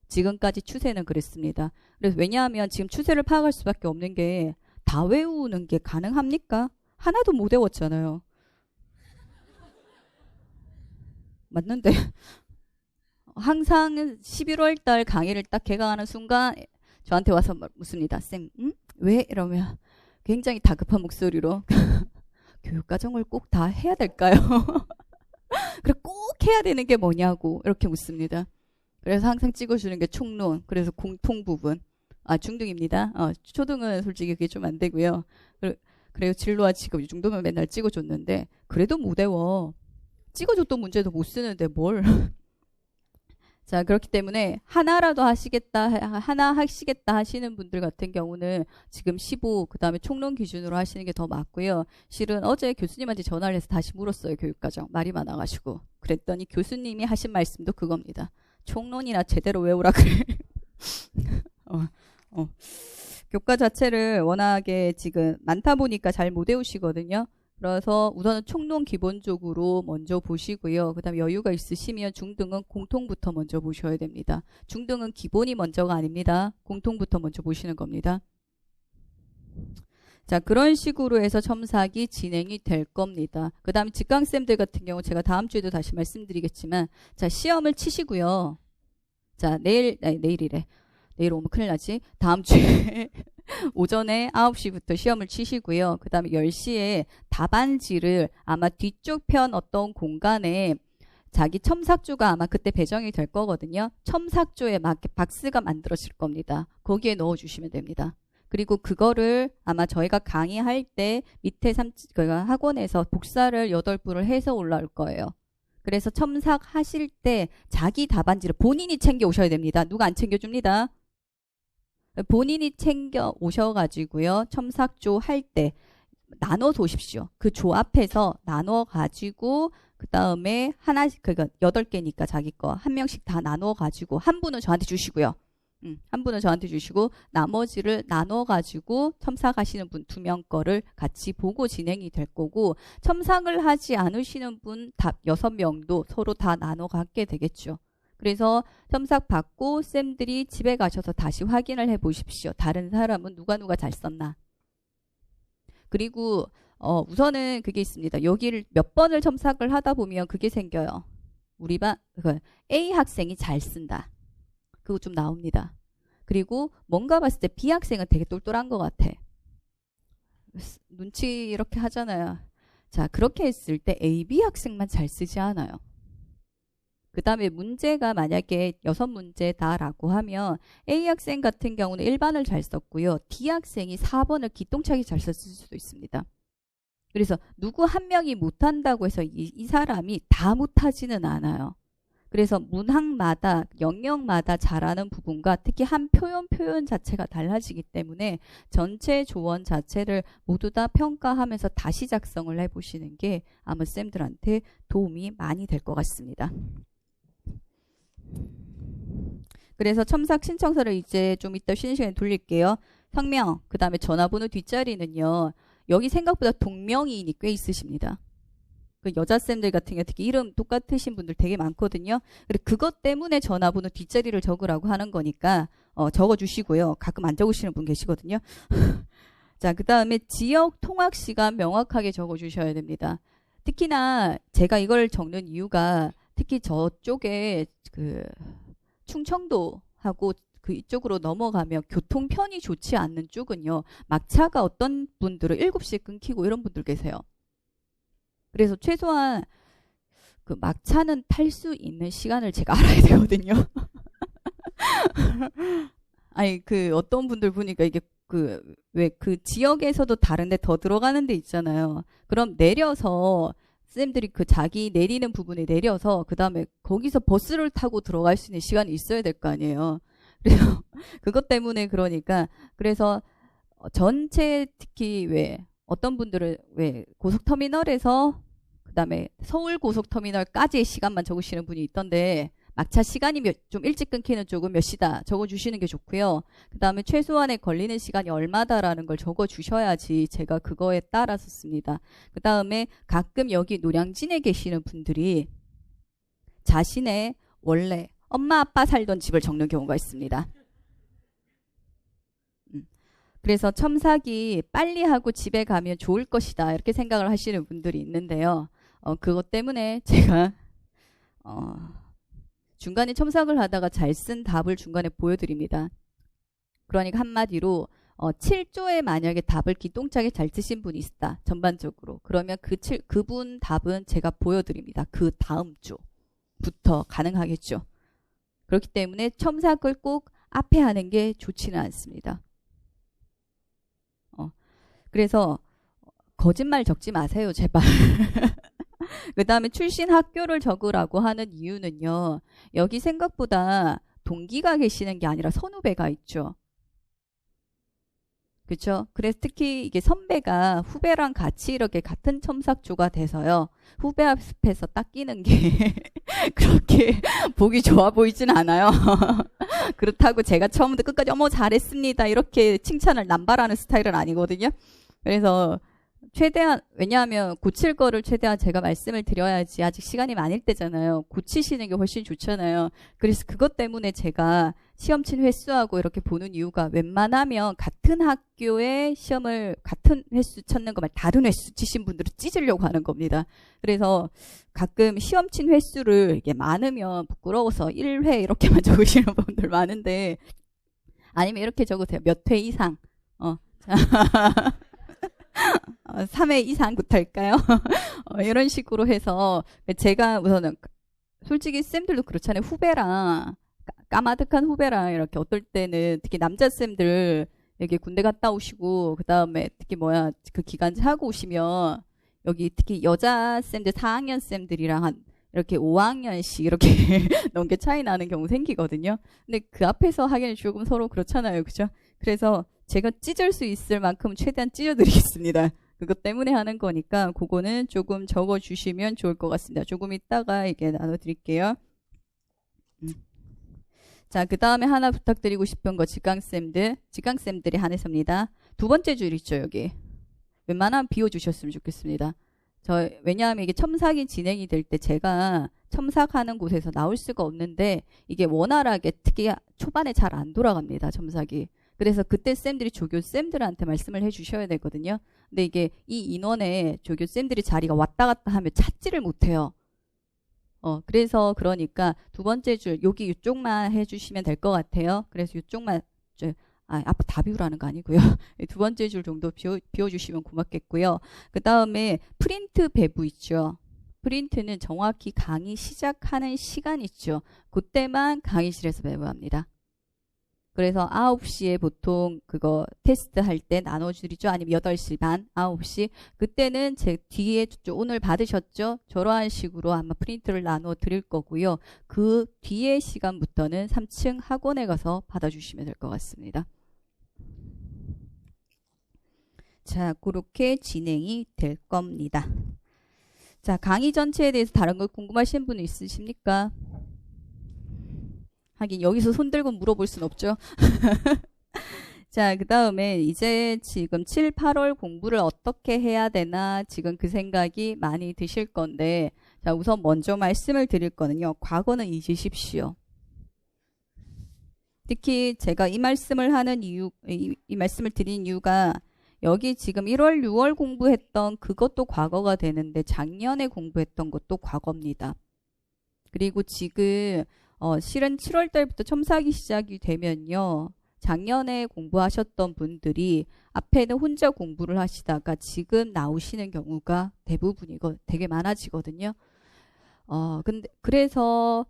지금까지 추세는 그랬습니다. 그래서 왜냐하면 지금 추세를 파악할 수밖에 없는 게 다 외우는 게 가능합니까? 하나도 못 외웠잖아요. 맞는데 항상 11월 달 강의를 딱 개강하는 순간 저한테 와서 묻습니다. 쌤, 왜? 이러면 굉장히 다급한 목소리로 교육과정을 꼭 다 해야 될까요? 그래 꼭 해야 되는 게 뭐냐고 이렇게 묻습니다. 그래서 항상 찍어주는 게 총론, 그래서 공통 부분. 중등입니다. 초등은 솔직히 그게 좀 안 되고요. 그래요. 진로와 직업 이 정도면 맨날 찍어줬는데 그래도 못 외워. 찍어줬던 문제도 못 쓰는데 뭘. 자, 그렇기 때문에 하나라도 하나 하시겠다 하시는 분들 같은 경우는 지금 15, 그 다음에 총론 기준으로 하시는 게 더 맞고요. 실은 어제 교수님한테 전화를 해서 다시 물었어요. 교육과정. 말이 많아가지고. 그랬더니 교수님이 하신 말씀도 그겁니다. 총론이나 제대로 외우라 그래. 교과 자체를 워낙에 지금 많다 보니까 잘 못 외우시거든요. 그래서 우선은 총론 기본적으로 먼저 보시고요. 그 다음에 여유가 있으시면 중등은 공통부터 먼저 보셔야 됩니다. 중등은 기본이 먼저가 아닙니다. 공통부터 먼저 보시는 겁니다. 자, 그런 식으로 해서 첨삭이 진행이 될 겁니다. 그 다음에 직강쌤들 같은 경우 제가 다음 주에도 다시 말씀드리겠지만, 자, 시험을 치시고요. 자, 내일이래. 내일 오면 큰일 나지. 다음 주에 오전에 9시부터 시험을 치시고요. 그 다음에 10시에 답안지를 아마 뒤쪽 편 어떤 공간에 자기 첨삭조가 아마 그때 배정이 될 거거든요. 첨삭조에 맞게 박스가 만들어질 겁니다. 거기에 넣어주시면 됩니다. 그리고 그거를 아마 저희가 강의할 때 밑에 학원에서 복사를 8부를 해서 올라올 거예요. 그래서 첨삭하실 때 자기 답안지를 본인이 챙겨 오셔야 됩니다. 누가 안 챙겨줍니다. 본인이 챙겨 오셔가지고요. 첨삭조 할 때 나눠서 오십시오. 그 조 앞에서 나눠가지고 그 다음에 하나씩, 그러니까 8개니까 자기 거 한 명씩 다 나눠가지고 한 분은 저한테 주시고요. 한 분은 저한테 주시고 나머지를 나눠가지고 첨삭하시는 분 2명 거를 같이 보고 진행이 될 거고, 첨삭을 하지 않으시는 분 답 6명도 서로 다 나눠 갖게 되겠죠. 그래서 첨삭 받고 쌤들이 집에 가셔서 다시 확인을 해 보십시오. 다른 사람은 누가 잘 썼나. 그리고 우선은 그게 있습니다. 여기를 몇 번을 첨삭을 하다 보면 그게 생겨요. 우리 반 A 학생이 잘 쓴다. 그거 좀 나옵니다. 그리고 뭔가 봤을 때 B 학생은 되게 똘똘한 것 같아. 눈치 이렇게 하잖아요. 자, 그렇게 했을 때 A, B 학생만 잘 쓰지 않아요. 그 다음에 문제가 만약에 6문제다라고 하면 A 학생 같은 경우는 1번을 잘 썼고요. D 학생이 4번을 기똥차게 잘 썼을 수도 있습니다. 그래서 누구 한 명이 못한다고 해서 이 사람이 다 못하지는 않아요. 그래서 문항마다 영역마다 잘하는 부분과 특히 한 표현 자체가 달라지기 때문에 전체 조원 자체를 모두 다 평가하면서 다시 작성을 해보시는 게 아마 쌤들한테 도움이 많이 될 것 같습니다. 그래서 첨삭 신청서를 이제 좀 이따 쉬는 시간에 돌릴게요. 성명, 그 다음에 전화번호 뒷자리는요. 여기 생각보다 동명이인이 꽤 있으십니다. 그 여자쌤들 같은 경우 특히 이름 똑같으신 분들 되게 많거든요. 그래서 그것 때문에 전화번호 뒷자리를 적으라고 하는 거니까 적어주시고요. 가끔 안 적으시는 분 계시거든요. 자, 그 다음에 지역 통학 시간 명확하게 적어주셔야 됩니다. 특히나 제가 이걸 적는 이유가 특히 저쪽에 그 충청도하고 그 이쪽으로 넘어가면 교통편이 좋지 않는 쪽은요. 막차가 어떤 분들은 7시에 끊기고 이런 분들 계세요. 그래서 최소한 그 막차는 탈 수 있는 시간을 제가 알아야 되거든요. 아니 그 어떤 분들 보니까 이게 왜 그 지역에서도 다른데 더 들어가는 데 있잖아요. 그럼 내려서 쌤들이 그 자기 내리는 부분에 내려서 그 다음에 거기서 버스를 타고 들어갈 수 있는 시간이 있어야 될 거 아니에요. 그래서 그것 때문에 그러니까 그래서 전체 특히 왜 어떤 분들은 왜 고속터미널에서 그 다음에 서울 고속터미널까지의 시간만 적으시는 분이 있던데 막차 시간이 좀 일찍 끊기는 쪽은 몇 시다 적어주시는 게 좋고요. 그 다음에 최소한의 걸리는 시간이 얼마다라는 걸 적어주셔야지 제가 그거에 따라서 씁니다. 그 다음에 가끔 여기 노량진에 계시는 분들이 자신의 원래 엄마 아빠 살던 집을 적는 경우가 있습니다. 그래서 첨삭이 빨리 하고 집에 가면 좋을 것이다 이렇게 생각을 하시는 분들이 있는데요. 그것 때문에 제가 중간에 첨삭을 하다가 잘 쓴 답을 중간에 보여드립니다. 그러니까 한마디로 7조에 만약에 답을 기똥차게 잘 쓰신 분이 있다. 전반적으로. 그러면 그분 답은 제가 보여드립니다. 그 다음 주부터 가능하겠죠. 그렇기 때문에 첨삭을 꼭 앞에 하는 게 좋지는 않습니다. 그래서 거짓말 적지 마세요. 제발. 그 다음에 출신 학교를 적으라고 하는 이유는요. 여기 생각보다 동기가 계시는 게 아니라 선후배가 있죠. 그렇죠? 그래서 특히 이게 선배가 후배랑 같이 이렇게 같은 첨삭조가 돼서요. 후배 앞에서 닦이는 게 그렇게 보기 좋아 보이진 않아요. 그렇다고 제가 처음부터 끝까지 어머 잘했습니다 이렇게 칭찬을 남발하는 스타일은 아니거든요. 그래서 최대한 왜냐하면 고칠 거를 최대한 제가 말씀을 드려야지 아직 시간이 많을 때잖아요. 고치시는 게 훨씬 좋잖아요. 그래서 그것 때문에 제가 시험 친 횟수하고 이렇게 보는 이유가 웬만하면 같은 학교에 시험을 같은 횟수 쳤는 것만 다른 횟수 치신 분들은 찢으려고 하는 겁니다. 그래서 가끔 시험 친 횟수를 이게 많으면 부끄러워서 1회 이렇게만 적으시는 분들 많은데 아니면 이렇게 적으세요. 몇 회 이상. 3회 이상부터 할까요? 이런 식으로 해서 제가 우선은 솔직히 쌤들도 그렇잖아요. 후배랑 까마득한 후배랑 이렇게 어떨 때는 특히 남자 쌤들 여기 군대 갔다 오시고 그 다음에 특히 그 기간제 하고 오시면 여기 특히 여자 쌤들 4학년 쌤들이랑 한 이렇게 5학년씩 이렇게 넘게 차이 나는 경우 생기거든요. 근데 그 앞에서 하기는 조금 서로 그렇잖아요. 그죠? 그래서 제가 찢을 수 있을 만큼 최대한 찢어드리겠습니다. 그것 때문에 하는 거니까 그거는 조금 적어주시면 좋을 것 같습니다. 조금 이따가 이게 나눠드릴게요. 자, 그 다음에 하나 부탁드리고 싶은 거 직강쌤들이 한해서입니다. 두 번째 줄 있죠, 여기. 웬만하면 비워주셨으면 좋겠습니다. 왜냐하면 이게 첨삭이 진행이 될 때 제가 첨삭하는 곳에서 나올 수가 없는데 이게 원활하게 특히 초반에 잘 안 돌아갑니다, 첨삭이. 그래서 그때 쌤들이 조교 쌤들한테 말씀을 해주셔야 되거든요. 근데 이게 이 인원에 조교 쌤들이 자리가 왔다 갔다 하면 찾지를 못해요. 그래서 그러니까 두 번째 줄 여기 이쪽만 해주시면 될 것 같아요. 그래서 이쪽만 앞에 다 비우라는 거 아니고요. 두 번째 줄 정도 비워주시면 고맙겠고요. 그 다음에 프린트 배부 있죠. 프린트는 정확히 강의 시작하는 시간 있죠. 그때만 강의실에서 배부합니다. 그래서 9시에 보통 그거 테스트 할 때 나눠주리죠. 아니면 8시 반, 9시. 그때는 제 뒤에 오늘 받으셨죠? 저러한 식으로 아마 프린트를 나눠 드릴 거고요. 그 뒤에 시간부터는 3층 학원에 가서 받아주시면 될 것 같습니다. 자, 그렇게 진행이 될 겁니다. 자, 강의 전체에 대해서 다른 거 궁금하신 분 있으십니까? 하긴 여기서 손 들고 물어볼 순 없죠. 자, 그 다음에 이제 지금 7, 8월 공부를 어떻게 해야 되나 지금 그 생각이 많이 드실 건데 자, 우선 먼저 말씀을 드릴 거는요. 과거는 잊으십시오. 특히 제가 이 말씀을 하는 이유, 이 말씀을 드린 이유가 여기 지금 1월, 6월 공부했던 그것도 과거가 되는데 작년에 공부했던 것도 과거입니다. 그리고 지금 실은 7월 달부터 첨삭이 시작이 되면요. 작년에 공부하셨던 분들이 앞에는 혼자 공부를 하시다가 지금 나오시는 경우가 대부분이고 되게 많아지거든요. 그래서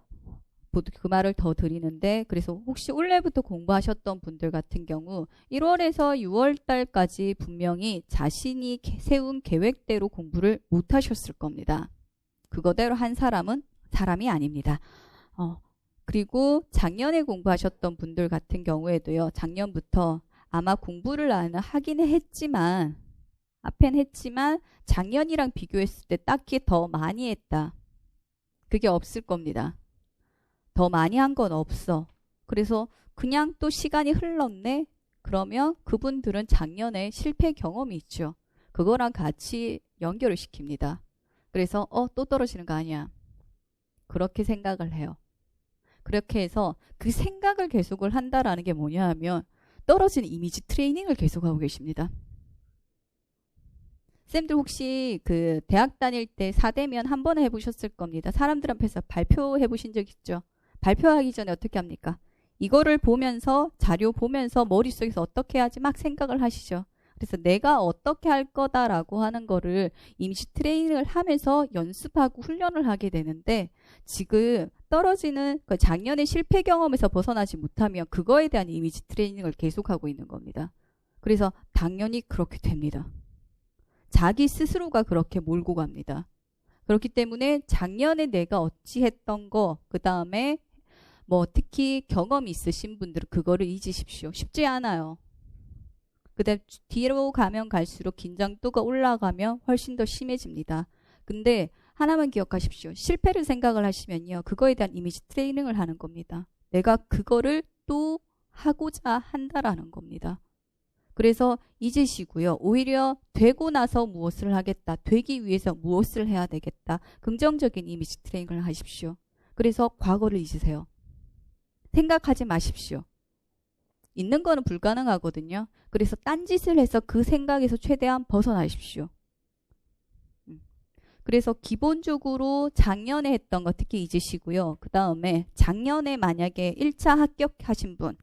그 말을 더 드리는데 그래서 혹시 올해부터 공부하셨던 분들 같은 경우 1월에서 6월 달까지 분명히 자신이 세운 계획대로 공부를 못 하셨을 겁니다. 그거대로 한 사람은 사람이 아닙니다. 그리고 작년에 공부하셨던 분들 같은 경우에도요. 작년부터 아마 공부를 하긴 했지만 앞엔 했지만 작년이랑 비교했을 때 딱히 더 많이 했다. 그게 없을 겁니다. 더 많이 한 건 없어. 그래서 그냥 또 시간이 흘렀네. 그러면 그분들은 작년에 실패 경험이 있죠. 그거랑 같이 연결을 시킵니다. 그래서 또 떨어지는 거 아니야. 그렇게 생각을 해요. 그렇게 해서 그 생각을 계속을 한다라는 게 뭐냐 하면 떨어지는 이미지 트레이닝을 계속하고 계십니다. 쌤들 혹시 그 대학 다닐 때 사대면 한 번 해보셨을 겁니다. 사람들 앞에서 발표해 보신 적 있죠? 발표하기 전에 어떻게 합니까? 이거를 보면서 자료 보면서 머릿속에서 어떻게 해야지 막 생각을 하시죠. 그래서 내가 어떻게 할 거다라고 하는 거를 이미지 트레이닝을 하면서 연습하고 훈련을 하게 되는데 지금 떨어지는 그 작년의 실패 경험에서 벗어나지 못하면 그거에 대한 이미지 트레이닝을 계속하고 있는 겁니다. 그래서 당연히 그렇게 됩니다. 자기 스스로가 그렇게 몰고 갑니다. 그렇기 때문에 작년에 내가 어찌했던 거, 그 다음에 특히 경험이 있으신 분들은 그거를 잊으십시오. 쉽지 않아요. 그 다음 뒤로 가면 갈수록 긴장도가 올라가면 훨씬 더 심해집니다. 근데 하나만 기억하십시오. 실패를 생각을 하시면요. 그거에 대한 이미지 트레이닝을 하는 겁니다. 내가 그거를 또 하고자 한다라는 겁니다. 그래서 잊으시고요. 오히려 되고 나서 무엇을 하겠다. 되기 위해서 무엇을 해야 되겠다. 긍정적인 이미지 트레이닝을 하십시오. 그래서 과거를 잊으세요. 생각하지 마십시오. 있는 거는 불가능하거든요. 그래서 딴짓을 해서 그 생각에서 최대한 벗어나십시오. 그래서 기본적으로 작년에 했던 거 특히 잊으시고요. 그 다음에 작년에 만약에 1차 합격하신 분,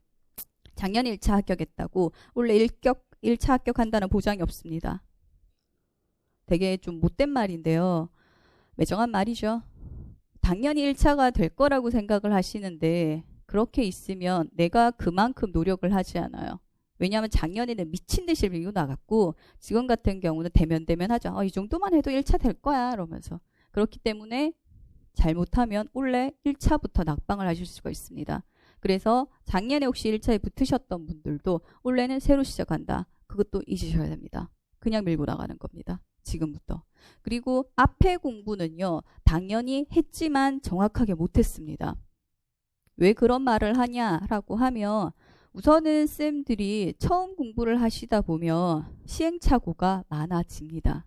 작년에 1차 합격했다고 원래 1차 합격한다는 보장이 없습니다. 되게 좀 못된 말인데요. 매정한 말이죠. 당연히 1차가 될 거라고 생각을 하시는데 그렇게 있으면 내가 그만큼 노력을 하지 않아요. 왜냐하면 작년에는 미친 듯이 밀고 나갔고 지금 같은 경우는 대면 하죠. 이 정도만 해도 1차 될 거야 이러면서. 그렇기 때문에 잘못하면 원래 1차부터 낙방을 하실 수가 있습니다. 그래서 작년에 혹시 1차에 붙으셨던 분들도 원래는 새로 시작한다. 그것도 잊으셔야 됩니다. 그냥 밀고 나가는 겁니다. 지금부터. 그리고 앞에 공부는요. 당연히 했지만 정확하게 못했습니다. 왜 그런 말을 하냐라고 하면 우선은 쌤들이 처음 공부를 하시다 보면 시행착오가 많아집니다.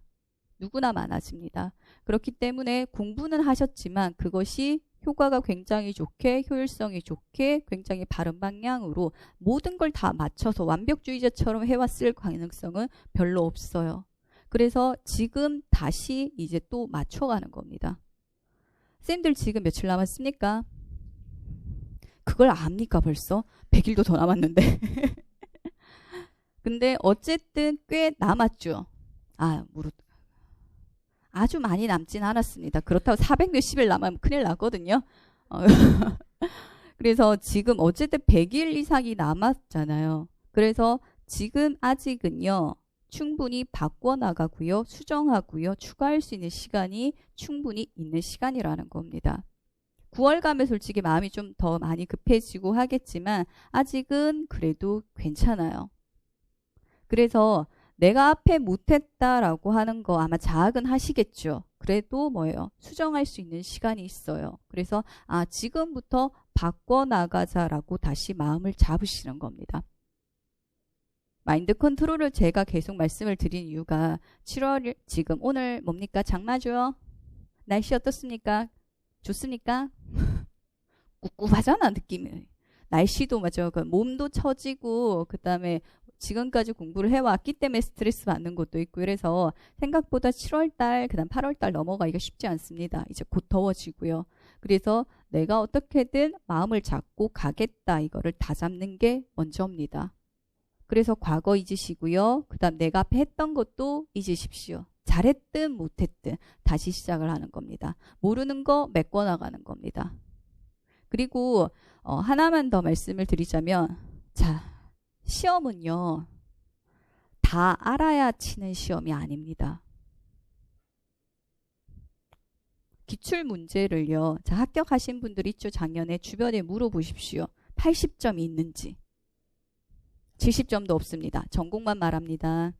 누구나 많아집니다. 그렇기 때문에 공부는 하셨지만 그것이 효과가 굉장히 좋게 효율성이 좋게 굉장히 바른 방향으로 모든 걸 다 맞춰서 완벽주의자처럼 해왔을 가능성은 별로 없어요. 그래서 지금 다시 이제 또 맞춰가는 겁니다. 쌤들 지금 며칠 남았습니까? 그걸 압니까 벌써? 100일도 더 남았는데. 근데 어쨌든 꽤 남았죠. 아주 많이 남진 않았습니다. 그렇다고 400 몇십일 남으면 큰일 나거든요. 그래서 지금 어쨌든 100일 이상이 남았잖아요. 그래서 지금 아직은요. 충분히 바꿔나가고요. 수정하고요. 추가할 수 있는 시간이 충분히 있는 시간이라는 겁니다. 9월 가면 솔직히 마음이 좀 더 많이 급해지고 하겠지만 아직은 그래도 괜찮아요. 그래서 내가 앞에 못했다라고 하는 거 아마 자학은 하시겠죠. 그래도 뭐예요? 수정할 수 있는 시간이 있어요. 그래서 지금부터 바꿔나가자라고 다시 마음을 잡으시는 겁니다. 마인드 컨트롤을 제가 계속 말씀을 드린 이유가 7월 지금 오늘 뭡니까? 장마죠? 날씨 어떻습니까? 좋습니까? 꿉꿉하잖아 느낌이. 날씨도 맞아요. 몸도 처지고 그 다음에 지금까지 공부를 해왔기 때문에 스트레스 받는 것도 있고 이래서 생각보다 7월달 그 다음 8월달 넘어가기가 쉽지 않습니다. 이제 곧 더워지고요. 그래서 내가 어떻게든 마음을 잡고 가겠다 이거를 다잡는 게 먼저입니다. 그래서 과거 잊으시고요. 그 다음 내가 앞에 했던 것도 잊으십시오. 잘했든 못했든 다시 시작을 하는 겁니다. 모르는 거 메꿔나가는 겁니다. 그리고 하나만 더 말씀을 드리자면 자 시험은요. 다 알아야 치는 시험이 아닙니다. 기출문제를요. 자 합격하신 분들 있죠. 작년에 주변에 물어보십시오. 80점이 있는지. 70점도 없습니다. 전공만 말합니다.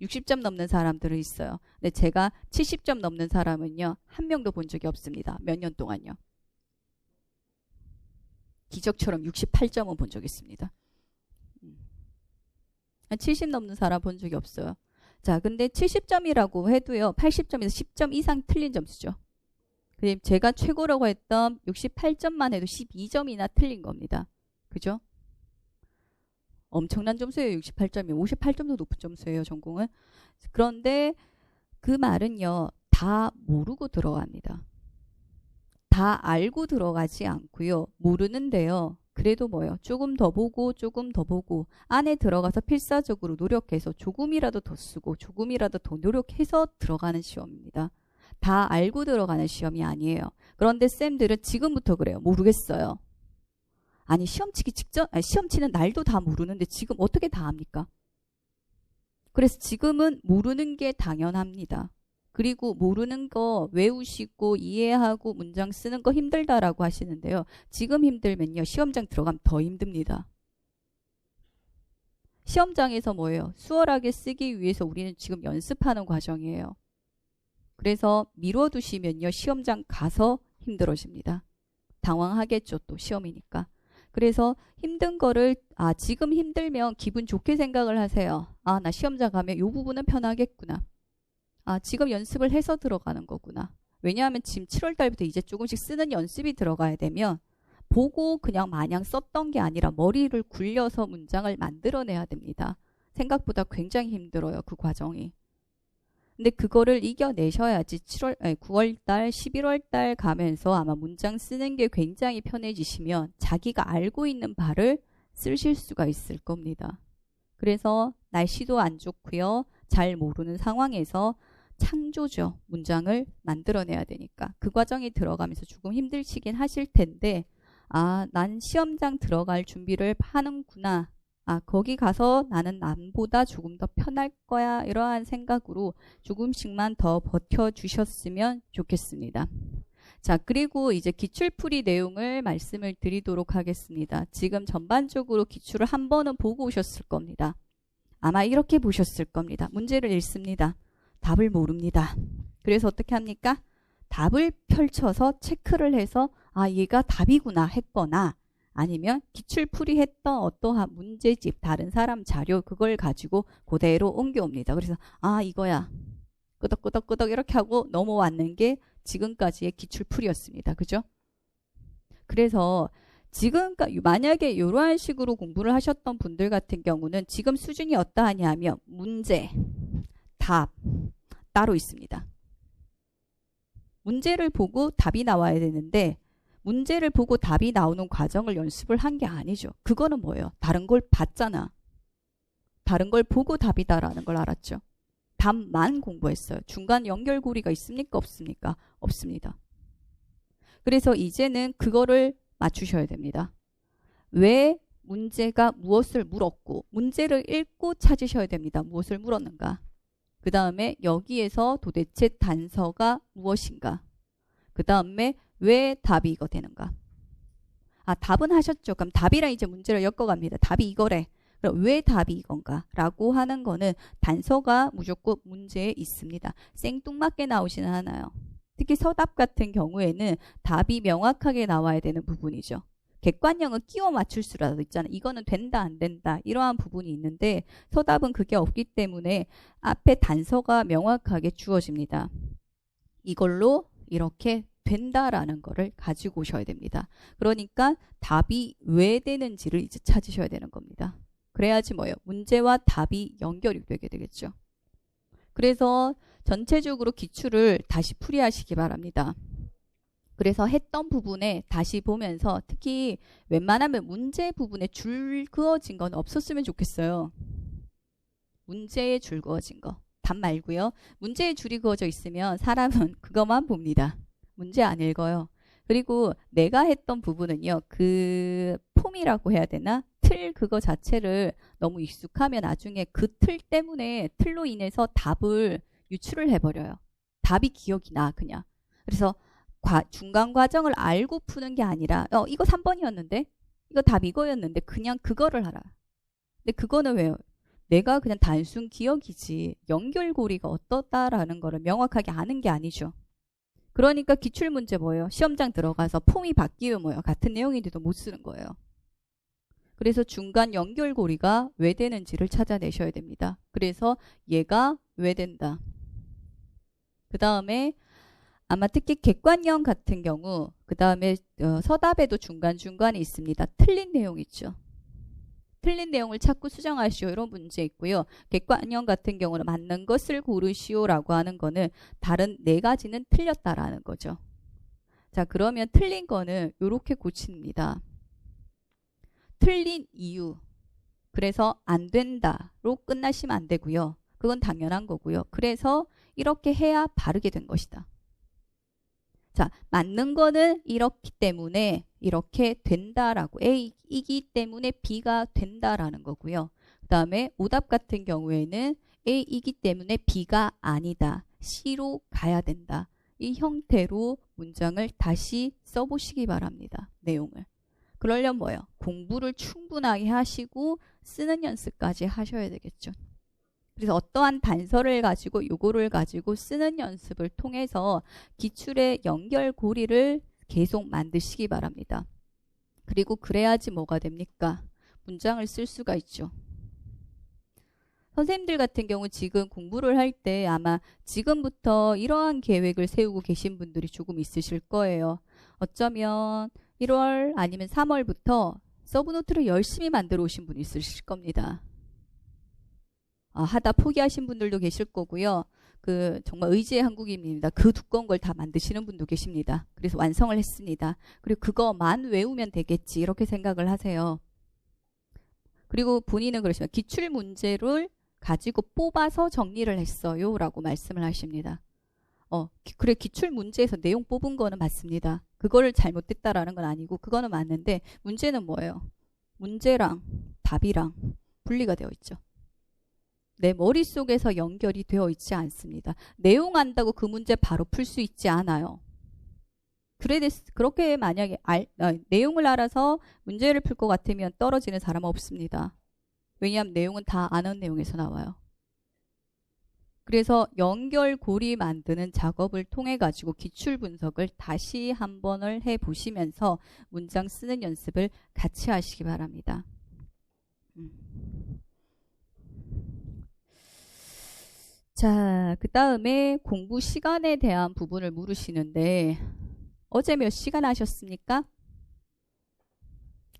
60점 넘는 사람들은 있어요. 근데 제가 70점 넘는 사람은요. 한 명도 본 적이 없습니다. 몇 년 동안요. 기적처럼 68점은 본 적이 있습니다. 70 넘는 사람 본 적이 없어요. 자, 근데 70점이라고 해도요. 80점에서 10점 이상 틀린 점수죠. 제가 최고라고 했던 68점만 해도 12점이나 틀린 겁니다. 그죠? 엄청난 점수예요. 68점이. 58점도 높은 점수예요. 전공은. 그런데 그 말은요. 다 모르고 들어갑니다. 다 알고 들어가지 않고요. 모르는데요. 그래도 뭐예요? 조금 더 보고 조금 더 보고 안에 들어가서 필사적으로 노력해서 조금이라도 더 쓰고 조금이라도 더 노력해서 들어가는 시험입니다. 다 알고 들어가는 시험이 아니에요. 그런데 쌤들은 지금부터 그래요. 모르겠어요. 아니 시험 치는 날도 다 모르는데 지금 어떻게 다 합니까? 그래서 지금은 모르는 게 당연합니다. 그리고 모르는 거 외우시고 이해하고 문장 쓰는 거 힘들다라고 하시는데요. 지금 힘들면요. 시험장 들어가면 더 힘듭니다. 시험장에서 뭐예요? 수월하게 쓰기 위해서 우리는 지금 연습하는 과정이에요. 그래서 미뤄두시면요. 시험장 가서 힘들어집니다. 당황하겠죠. 또 시험이니까. 그래서 힘든 거를 지금 힘들면 기분 좋게 생각을 하세요. 나 시험장 가면 이 부분은 편하겠구나. 지금 연습을 해서 들어가는 거구나. 왜냐하면 지금 7월 달부터 이제 조금씩 쓰는 연습이 들어가야 되면 보고 그냥 마냥 썼던 게 아니라 머리를 굴려서 문장을 만들어내야 됩니다. 생각보다 굉장히 힘들어요. 그 과정이. 근데 그거를 이겨내셔야지 9월달, 11월달 가면서 아마 문장 쓰는 게 굉장히 편해지시면 자기가 알고 있는 바를 쓰실 수가 있을 겁니다. 그래서 날씨도 안 좋고요. 잘 모르는 상황에서 창조죠. 문장을 만들어내야 되니까. 그 과정이 들어가면서 조금 힘들시긴 하실 텐데 아, 난 시험장 들어갈 준비를 하는구나. 아, 거기 가서 나는 남보다 조금 더 편할 거야. 이러한 생각으로 조금씩만 더 버텨주셨으면 좋겠습니다. 자, 그리고 이제 기출풀이 내용을 말씀을 드리도록 하겠습니다. 지금 전반적으로 기출을 한 번은 보고 오셨을 겁니다. 아마 이렇게 보셨을 겁니다. 문제를 읽습니다. 답을 모릅니다. 그래서 어떻게 합니까? 답을 펼쳐서 체크를 해서 아, 얘가 답이구나 했거나 아니면 기출풀이 했던 어떠한 문제집, 다른 사람 자료 그걸 가지고 그대로 옮겨옵니다. 그래서 아, 이거야. 끄덕끄덕끄덕 이렇게 하고 넘어왔는 게 지금까지의 기출풀이였습니다. 그죠? 그래서 지금까지 만약에 이러한 식으로 공부를 하셨던 분들 같은 경우는 지금 수준이 어떠하냐면 문제, 답 따로 있습니다. 문제를 보고 답이 나와야 되는데 문제를 보고 답이 나오는 과정을 연습을 한 게 아니죠. 그거는 뭐예요? 다른 걸 봤잖아. 다른 걸 보고 답이다라는 걸 알았죠. 답만 공부했어요. 중간 연결고리가 있습니까? 없습니까? 없습니다. 그래서 이제는 그거를 맞추셔야 됩니다. 왜 문제가 무엇을 물었고 문제를 읽고 찾으셔야 됩니다. 무엇을 물었는가? 그 다음에 여기에서 도대체 단서가 무엇인가? 그 다음에 왜 답이 이거 되는가? 아, 답은 하셨죠. 그럼 답이랑 이제 문제를 엮어갑니다. 답이 이거래. 그럼 왜 답이 이건가? 라고 하는 거는 단서가 무조건 문제에 있습니다. 생뚱맞게 나오지는 않아요. 특히 서답 같은 경우에는 답이 명확하게 나와야 되는 부분이죠. 객관형은 끼워 맞출 수라도 있잖아요. 이거는 된다 안 된다 이러한 부분이 있는데 서답은 그게 없기 때문에 앞에 단서가 명확하게 주어집니다. 이걸로 이렇게 된다라는 거를 가지고 오셔야 됩니다. 그러니까 답이 왜 되는지를 이제 찾으셔야 되는 겁니다. 그래야지 뭐예요? 문제와 답이 연결이 되게 되겠죠. 그래서 전체적으로 기출을 다시 풀이하시기 바랍니다. 그래서 했던 부분에 다시 보면서 특히 웬만하면 문제 부분에 줄 그어진 건 없었으면 좋겠어요. 문제에 줄 그어진 거. 답 말고요. 문제에 줄이 그어져 있으면 사람은 그것만 봅니다. 문제 안 읽어요. 그리고 내가 했던 부분은요. 그 폼이라고 해야 되나? 틀 그거 자체를 너무 익숙하면 나중에 그 틀 때문에 틀로 인해서 답을 유출을 해버려요. 답이 기억이 나 그냥. 그래서 중간 과정을 알고 푸는 게 아니라 이거 3번이었는데 이거 답 이거였는데 그냥 그거를 알아. 근데 그거는 왜요? 내가 그냥 단순 기억이지 연결고리가 어떻다라는 거를 명확하게 아는 게 아니죠. 그러니까 기출문제 뭐예요? 시험장 들어가서 폼이 바뀌면 뭐예요? 같은 내용인데도 못 쓰는 거예요. 그래서 중간 연결고리가 왜 되는지를 찾아내셔야 됩니다. 그래서 얘가 왜 된다. 그 다음에 아마 특히 객관형 같은 경우 그 다음에 서답에도 중간중간에 있습니다. 틀린 내용 있죠. 틀린 내용을 찾고 수정하시오 이런 문제 있고요. 객관형 같은 경우는 맞는 것을 고르시오라고 하는 거는 다른 네 가지는 틀렸다라는 거죠. 자, 그러면 틀린 거는 이렇게 고칩니다. 틀린 이유. 그래서 안 된다로 끝나시면 안 되고요. 그건 당연한 거고요. 그래서 이렇게 해야 바르게 된 것이다. 자, 맞는 거는 이렇기 때문에 이렇게 된다라고 A이기 때문에 B가 된다라는 거고요. 그 다음에 오답 같은 경우에는 A이기 때문에 B가 아니다. C로 가야 된다. 이 형태로 문장을 다시 써보시기 바랍니다. 내용을. 그러려면 뭐예요? 공부를 충분하게 하시고 쓰는 연습까지 하셔야 되겠죠. 그래서 어떠한 단서를 가지고 요거를 가지고 쓰는 연습을 통해서 기출의 연결고리를 계속 만드시기 바랍니다. 그리고 그래야지 뭐가 됩니까? 문장을 쓸 수가 있죠. 선생님들 같은 경우 지금 공부를 할 때 아마 지금부터 이러한 계획을 세우고 계신 분들이 조금 있으실 거예요. 어쩌면 1월 아니면 3월부터 서브노트를 열심히 만들어 오신 분이 있으실 겁니다. 하다 포기하신 분들도 계실 거고요. 정말 의지의 한국인입니다. 그 두꺼운 걸 다 만드시는 분도 계십니다. 그래서 완성을 했습니다. 그리고 그거만 외우면 되겠지 이렇게 생각을 하세요. 그리고 본인은 그러시면 기출 문제를 가지고 뽑아서 정리를 했어요 라고 말씀을 하십니다. 그래 기출 문제에서 내용 뽑은 거는 맞습니다. 그거를 잘못했다라는 건 아니고 그거는 맞는데 문제는 뭐예요? 문제랑 답이랑 분리가 되어 있죠. 내 머릿속에서 연결이 되어 있지 않습니다. 내용 안다고 그 문제 바로 풀 수 있지 않아요. 그렇게 만약에 내용을 알아서 문제를 풀 것 같으면 떨어지는 사람은 없습니다. 왜냐하면 내용은 다 아는 내용에서 나와요. 그래서 연결고리 만드는 작업을 통해 가지고 기출 분석을 다시 한 번을 해보시면서 문장 쓰는 연습을 같이 하시기 바랍니다. 자, 그 다음에 공부 시간에 대한 부분을 물으시는데 어제 몇 시간 하셨습니까?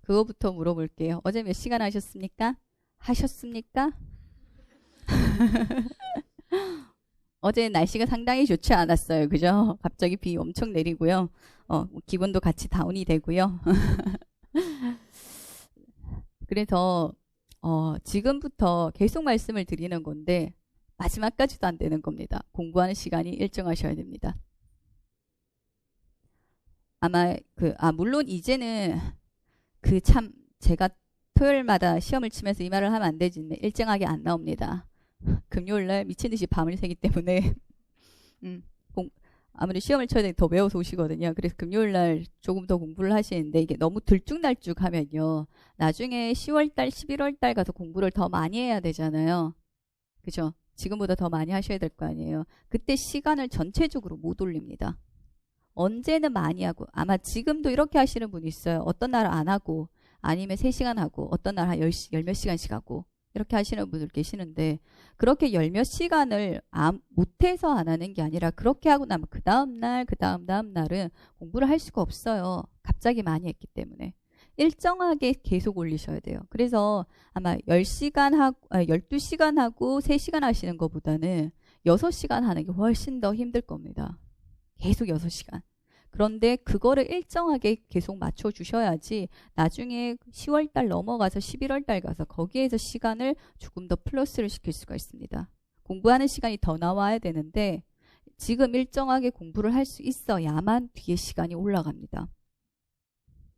그거부터 물어볼게요. 어제 몇 시간 하셨습니까? 하셨습니까? 어제 날씨가 상당히 좋지 않았어요. 그죠? 갑자기 비 엄청 내리고요. 기분도 같이 다운이 되고요. 그래서 지금부터 계속 말씀을 드리는 건데 마지막까지도 안 되는 겁니다. 공부하는 시간이 일정하셔야 됩니다. 아마 물론 이제는 제가 토요일마다 시험을 치면서 이 말을 하면 안 되지만 일정하게 안 나옵니다. 금요일날 미친듯이 밤을 새기 때문에 아무래도 시험을 쳐야 되니 더 배워서 오시거든요. 그래서 금요일날 조금 더 공부를 하시는데 이게 너무 들쭉날쭉하면요. 나중에 10월달, 11월달 가서 공부를 더 많이 해야 되잖아요. 그죠? 지금보다 더 많이 하셔야 될 거 아니에요. 그때 시간을 전체적으로 못 올립니다. 언제는 많이 하고 아마 지금도 이렇게 하시는 분이 있어요. 어떤 날 안 하고 아니면 3시간 하고 어떤 날 한 열 몇 시간씩 하고 이렇게 하시는 분들 계시는데 그렇게 열 몇 시간을 못해서 안 하는 게 아니라 그렇게 하고 나면 그 다음날 그 다음 날은 공부를 할 수가 없어요. 갑자기 많이 했기 때문에. 일정하게 계속 올리셔야 돼요. 그래서 아마 12시간 하고 3시간 하시는 것보다는 6시간 하는 게 훨씬 더 힘들 겁니다. 계속 6시간. 그런데 그거를 일정하게 계속 맞춰주셔야지 나중에 10월달 넘어가서 11월달 가서 거기에서 시간을 조금 더 플러스를 시킬 수가 있습니다. 공부하는 시간이 더 나와야 되는데 지금 일정하게 공부를 할 수 있어야만 뒤에 시간이 올라갑니다.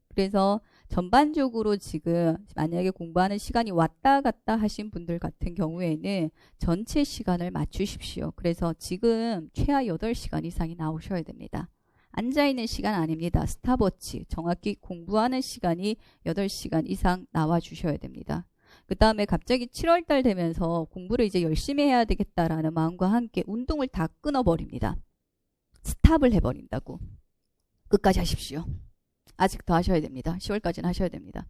그래서 전반적으로 지금 만약에 공부하는 시간이 왔다 갔다 하신 분들 같은 경우에는 전체 시간을 맞추십시오. 그래서 지금 최하 8시간 이상이 나오셔야 됩니다. 앉아있는 시간 아닙니다. 스탑워치. 정확히 공부하는 시간이 8시간 이상 나와주셔야 됩니다. 그 다음에 갑자기 7월달 되면서 공부를 이제 열심히 해야 되겠다라는 마음과 함께 운동을 다 끊어버립니다. 스탑을 해버린다고. 끝까지 하십시오. 아직 더 하셔야 됩니다. 10월까지는 하셔야 됩니다.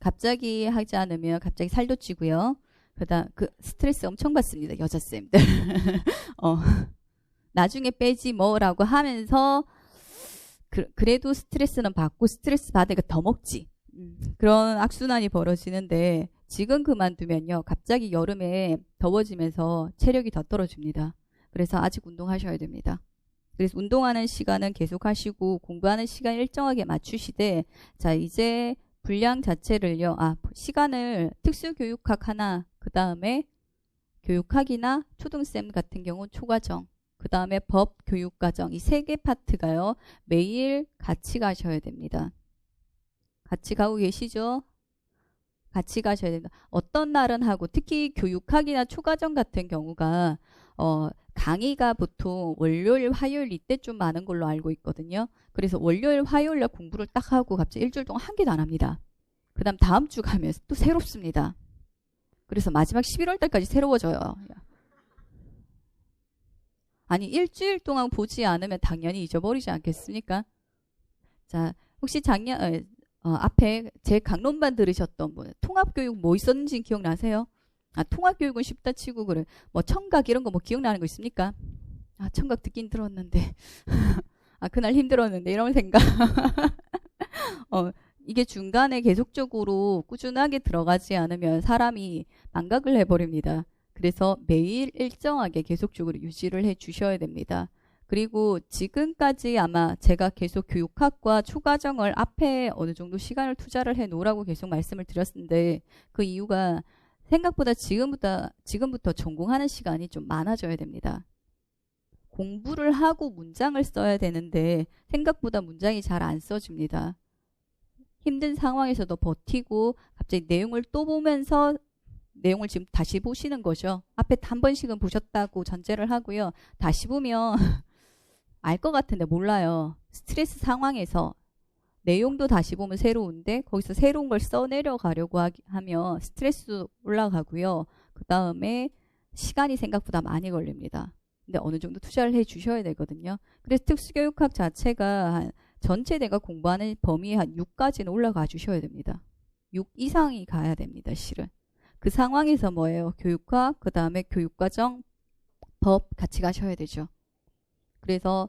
갑자기 하지 않으면 갑자기 살도 찌고요. 그다음 스트레스 엄청 받습니다. 여자쌤들. 나중에 빼지 뭐라고 하면서 그래도 스트레스는 받고 스트레스 받으니까 더 먹지. 그런 악순환이 벌어지는데 지금 그만두면요. 갑자기 여름에 더워지면서 체력이 더 떨어집니다. 그래서 아직 운동하셔야 됩니다. 그래서 운동하는 시간은 계속 하시고 공부하는 시간 일정하게 맞추시되 자 이제 분량 자체를요. 시간을 특수교육학 하나 그 다음에 교육학이나 초등쌤 같은 경우 초과정 그 다음에 법 교육과정 이 3개 파트가요. 매일 같이 가셔야 됩니다. 같이 가고 계시죠? 같이 가셔야 됩니다. 어떤 날은 하고 특히 교육학이나 초과정 같은 경우가 강의가 보통 월요일, 화요일 이때 좀 많은 걸로 알고 있거든요. 그래서 월요일, 화요일날 공부를 딱 하고 갑자기 일주일 동안 한 개도 안 합니다. 그 다음 다음 주 가면 또 새롭습니다. 그래서 마지막 11월 달까지 새로워져요. 아니 일주일 동안 보지 않으면 당연히 잊어버리지 않겠습니까? 자, 혹시 작년 앞에 제 강론반 들으셨던 분 통합교육 뭐 있었는지 기억나세요? 통합교육은 쉽다 치고 그래. 뭐 청각 이런 거 뭐 기억나는 거 있습니까? 청각 듣긴 들었는데 그날 힘들었는데 이런 생각 이게 중간에 계속적으로 꾸준하게 들어가지 않으면 사람이 망각을 해버립니다. 그래서 매일 일정하게 계속적으로 유지를 해 주셔야 됩니다. 그리고 지금까지 아마 제가 계속 교육학과 초과정을 앞에 어느 정도 시간을 투자를 해 놓으라고 계속 말씀을 드렸는데 그 이유가 생각보다 지금부터 전공하는 시간이 좀 많아져야 됩니다. 공부를 하고 문장을 써야 되는데 생각보다 문장이 잘 안 써집니다. 힘든 상황에서도 버티고 갑자기 내용을 또 보면서 내용을 지금 다시 보시는 거죠. 앞에 한 번씩은 보셨다고 전제를 하고요. 다시 보면 알 것 같은데 몰라요. 스트레스 상황에서 내용도 다시 보면 새로운데 거기서 새로운 걸 써내려 가려고 하면 스트레스 올라가고요. 그 다음에 시간이 생각보다 많이 걸립니다. 근데 어느 정도 투자를 해 주셔야 되거든요. 그래서 특수교육학 자체가 전체 내가 공부하는 범위의 한 6까지는 올라가 주셔야 됩니다. 6 이상이 가야 됩니다. 실은. 그 상황에서 뭐예요? 교육학, 그 다음에 교육과정, 법 같이 가셔야 되죠. 그래서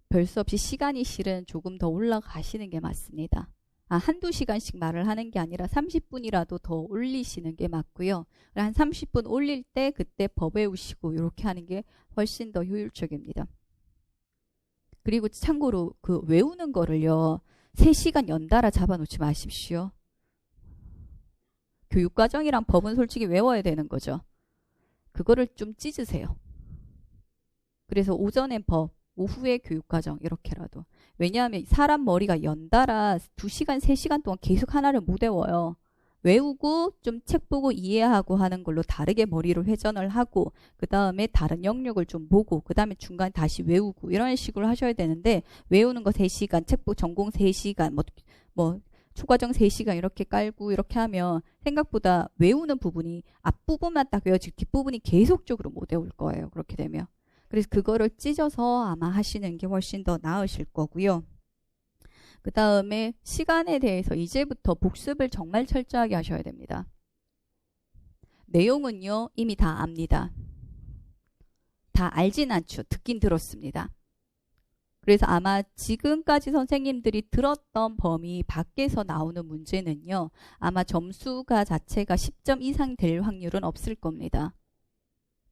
별 수 없이 시간이 실은 조금 더 올라가시는 게 맞습니다. 한두 시간씩 말을 하는 게 아니라 30분이라도 더 올리시는 게 맞고요. 한 30분 올릴 때 그때 법 외우시고 이렇게 하는 게 훨씬 더 효율적입니다. 그리고 참고로 그 외우는 거를요. 3시간 연달아 잡아놓지 마십시오. 교육과정이랑 법은 솔직히 외워야 되는 거죠. 그거를 좀 찢으세요. 그래서 오전엔 법, 오후에 교육과정 이렇게라도. 왜냐하면 사람 머리가 연달아 2시간, 3시간 동안 계속 하나를 못 외워요. 외우고 좀 책 보고 이해하고 하는 걸로 다르게 머리를 회전을 하고 그 다음에 다른 영역을 좀 보고 그 다음에 중간에 다시 외우고 이런 식으로 하셔야 되는데 외우는 거 3시간, 책 보고 전공 3시간, 뭐 초과정 3시간 이렇게 깔고 이렇게 하면 생각보다 외우는 부분이 앞부분만 딱 외워지고 뒷부분이 계속적으로 못 외울 거예요. 그렇게 되면. 그래서 그거를 찢어서 아마 하시는 게 훨씬 더 나으실 거고요. 그 다음에 시간에 대해서 이제부터 복습을 정말 철저하게 하셔야 됩니다. 내용은요 이미 다 압니다. 다 알진 않죠. 듣긴 들었습니다. 그래서 아마 지금까지 선생님들이 들었던 범위 밖에서 나오는 문제는요. 아마 점수가 자체가 10점 이상 될 확률은 없을 겁니다.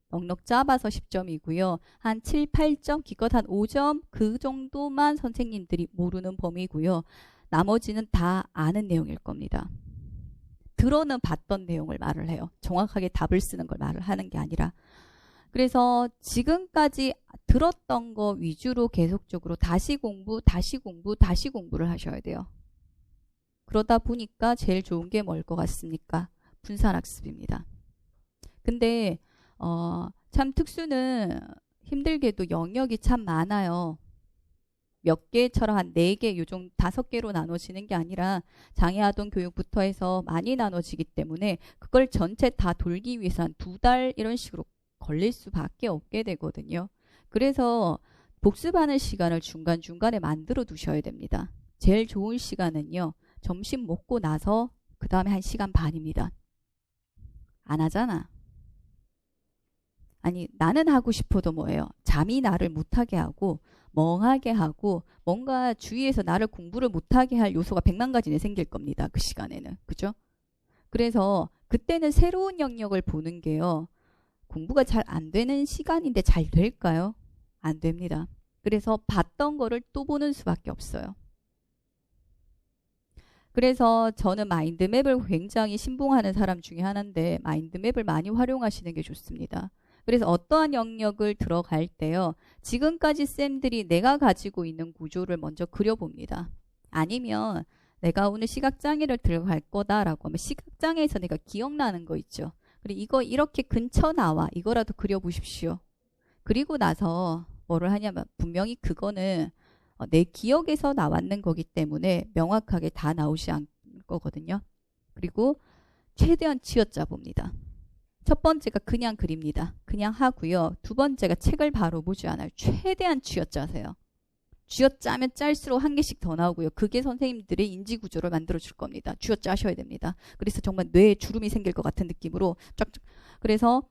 넉넉 잡아서 10점이고요. 한 7, 8점, 기껏 한 5점 그 정도만 선생님들이 모르는 범위고요. 나머지는 다 아는 내용일 겁니다. 들어는 봤던 내용을 말을 해요. 정확하게 답을 쓰는 걸 말을 하는 게 아니라. 그래서 지금까지 들었던 거 위주로 계속적으로 다시 공부, 다시 공부, 다시 공부를 하셔야 돼요. 그러다 보니까 제일 좋은 게 뭘 것 같습니까? 분산학습입니다. 근데 참 특수는 힘들게도 영역이 참 많아요. 몇 개처럼 한 4개, 요정 5개로 나눠지는 게 아니라 장애아동 교육부터 해서 많이 나눠지기 때문에 그걸 전체 다 돌기 위해서 한 2달 이런 식으로 걸릴 수밖에 없게 되거든요. 그래서 복습하는 시간을 중간중간에 만들어 두셔야 됩니다. 제일 좋은 시간은요. 점심 먹고 나서 그 다음에 1시간 반입니다. 안 하잖아. 아니 나는 하고 싶어도 뭐예요? 잠이 나를 못하게 하고 멍하게 하고 뭔가 주위에서 나를 공부를 못하게 할 요소가 100만 가지는 생길 겁니다. 그 시간에는. 그죠? 그래서 그때는 새로운 영역을 보는 게요. 공부가 잘 안 되는 시간인데 잘 될까요? 안 됩니다. 그래서 봤던 거를 또 보는 수밖에 없어요. 그래서 저는 마인드맵을 굉장히 신봉하는 사람 중에 하나인데 마인드맵을 많이 활용하시는 게 좋습니다. 그래서 어떠한 영역을 들어갈 때요. 지금까지 쌤들이 내가 가지고 있는 구조를 먼저 그려봅니다. 아니면 내가 오늘 시각장애를 들어갈 거다라고 하면 시각장애에서 내가 기억나는 거 있죠. 그리고 이거 이렇게 근처 나와. 이거라도 그려보십시오. 그리고 나서 뭐를 하냐면 분명히 그거는 내 기억에서 나왔는 거기 때문에 명확하게 다 나오지 않을 거거든요. 그리고 최대한 쥐어짜 봅니다. 첫 번째가 그냥 그립니다. 그냥 하고요. 두 번째가 책을 바로 보지 않아요. 최대한 쥐어짜세요. 쥐어짜면 짤수록 한 개씩 더 나오고요. 그게 선생님들의 인지구조를 만들어 줄 겁니다. 쥐어짜셔야 됩니다. 그래서 정말 뇌에 주름이 생길 것 같은 느낌으로 쫙쫙. 그래서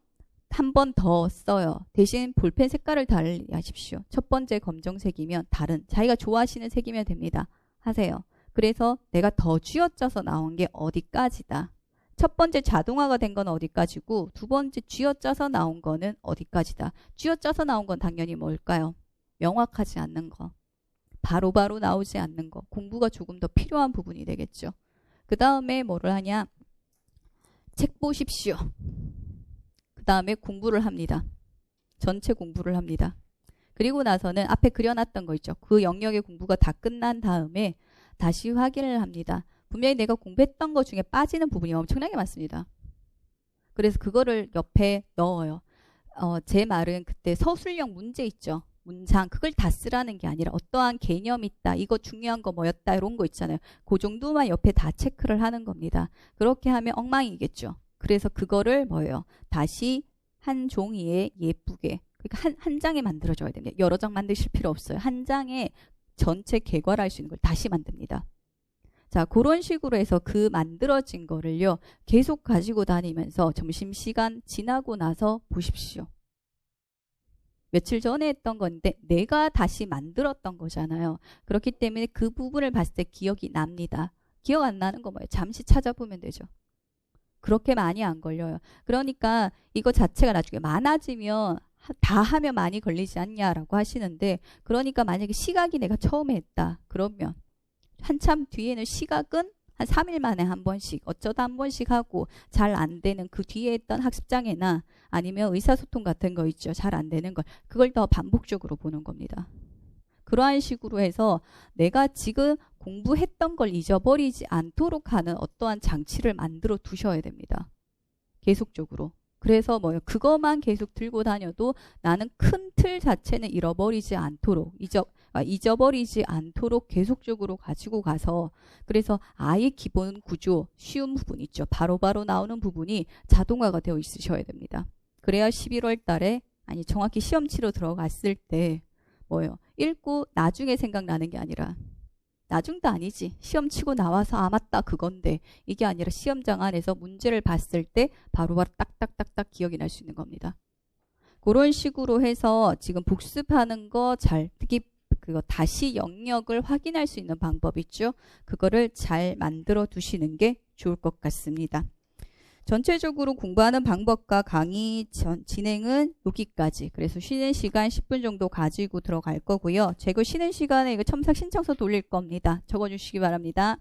한 번 더 써요. 대신 볼펜 색깔을 달리 하십시오. 첫 번째 검정색이면 다른 자기가 좋아하시는 색이면 됩니다. 하세요. 그래서 내가 더 쥐어짜서 나온 게 어디까지다. 첫 번째 자동화가 된 건 어디까지고 두 번째 쥐어짜서 나온 거는 어디까지다. 쥐어짜서 나온 건 당연히 뭘까요? 명확하지 않는 거. 바로바로 나오지 않는 거. 공부가 조금 더 필요한 부분이 되겠죠. 그 다음에 뭐를 하냐. 책 보십시오. 그 다음에 공부를 합니다. 전체 공부를 합니다. 그리고 나서는 앞에 그려놨던 거 있죠. 그 영역의 공부가 다 끝난 다음에 다시 확인을 합니다. 분명히 내가 공부했던 것 중에 빠지는 부분이 엄청나게 많습니다. 그래서 그거를 옆에 넣어요. 제 말은 그때 서술형 문제 있죠. 문장 그걸 다 쓰라는 게 아니라 어떠한 개념이 있다. 이거 중요한 거 뭐였다. 이런 거 있잖아요. 그 정도만 옆에 다 체크를 하는 겁니다. 그렇게 하면 엉망이겠죠. 그래서 그거를 뭐예요. 다시 한 종이에 예쁘게 그러니까 한 장에 만들어줘야 됩니다. 여러 장 만드실 필요 없어요. 한 장에 전체 개괄할 수 있는 걸 다시 만듭니다. 자, 그런 식으로 해서 그 만들어진 거를요. 계속 가지고 다니면서 점심시간 지나고 나서 보십시오. 며칠 전에 했던 건데 내가 다시 만들었던 거잖아요. 그렇기 때문에 그 부분을 봤을 때 기억이 납니다. 기억 안 나는 거 뭐예요? 잠시 찾아보면 되죠. 그렇게 많이 안 걸려요. 그러니까 이거 자체가 나중에 많아지면 다 하면 많이 걸리지 않냐라고 하시는데 그러니까 만약에 시각이 내가 처음에 했다. 그러면 한참 뒤에는 시각은 한 3일 만에 한 번씩 어쩌다 한 번씩 하고 잘 안 되는 그 뒤에 했던 학습장애나 아니면 의사소통 같은 거 있죠. 잘 안 되는 걸 그걸 더 반복적으로 보는 겁니다. 그러한 식으로 해서 내가 지금 공부했던 걸 잊어버리지 않도록 하는 어떠한 장치를 만들어 두셔야 됩니다. 계속적으로. 그래서 뭐요? 그것만 계속 들고 다녀도 나는 큰 틀 자체는 잃어버리지 않도록 잊어버리지 않도록 계속적으로 가지고 가서 그래서 아예 기본 구조 쉬운 부분 있죠. 바로바로 나오는 부분이 자동화가 되어 있으셔야 됩니다. 그래야 11월 달에 아니 정확히 시험 치러 들어갔을 때 뭐예요? 읽고 나중에 생각나는 게 아니라 나중도 아니지. 시험 치고 나와서 아 맞다 그건데 이게 아니라 시험장 안에서 문제를 봤을 때 바로바로 딱딱딱딱 기억이 날 수 있는 겁니다. 그런 식으로 해서 지금 복습하는 거 잘 특히 그거 다시 영역을 확인할 수 있는 방법 있죠. 그거를 잘 만들어 두시는 게 좋을 것 같습니다. 전체적으로 공부하는 방법과 강의 진행은 여기까지. 그래서 쉬는 시간 10분 정도 가지고 들어갈 거고요. 제가 쉬는 시간에 이거 첨삭 신청서 돌릴 겁니다. 적어주시기 바랍니다.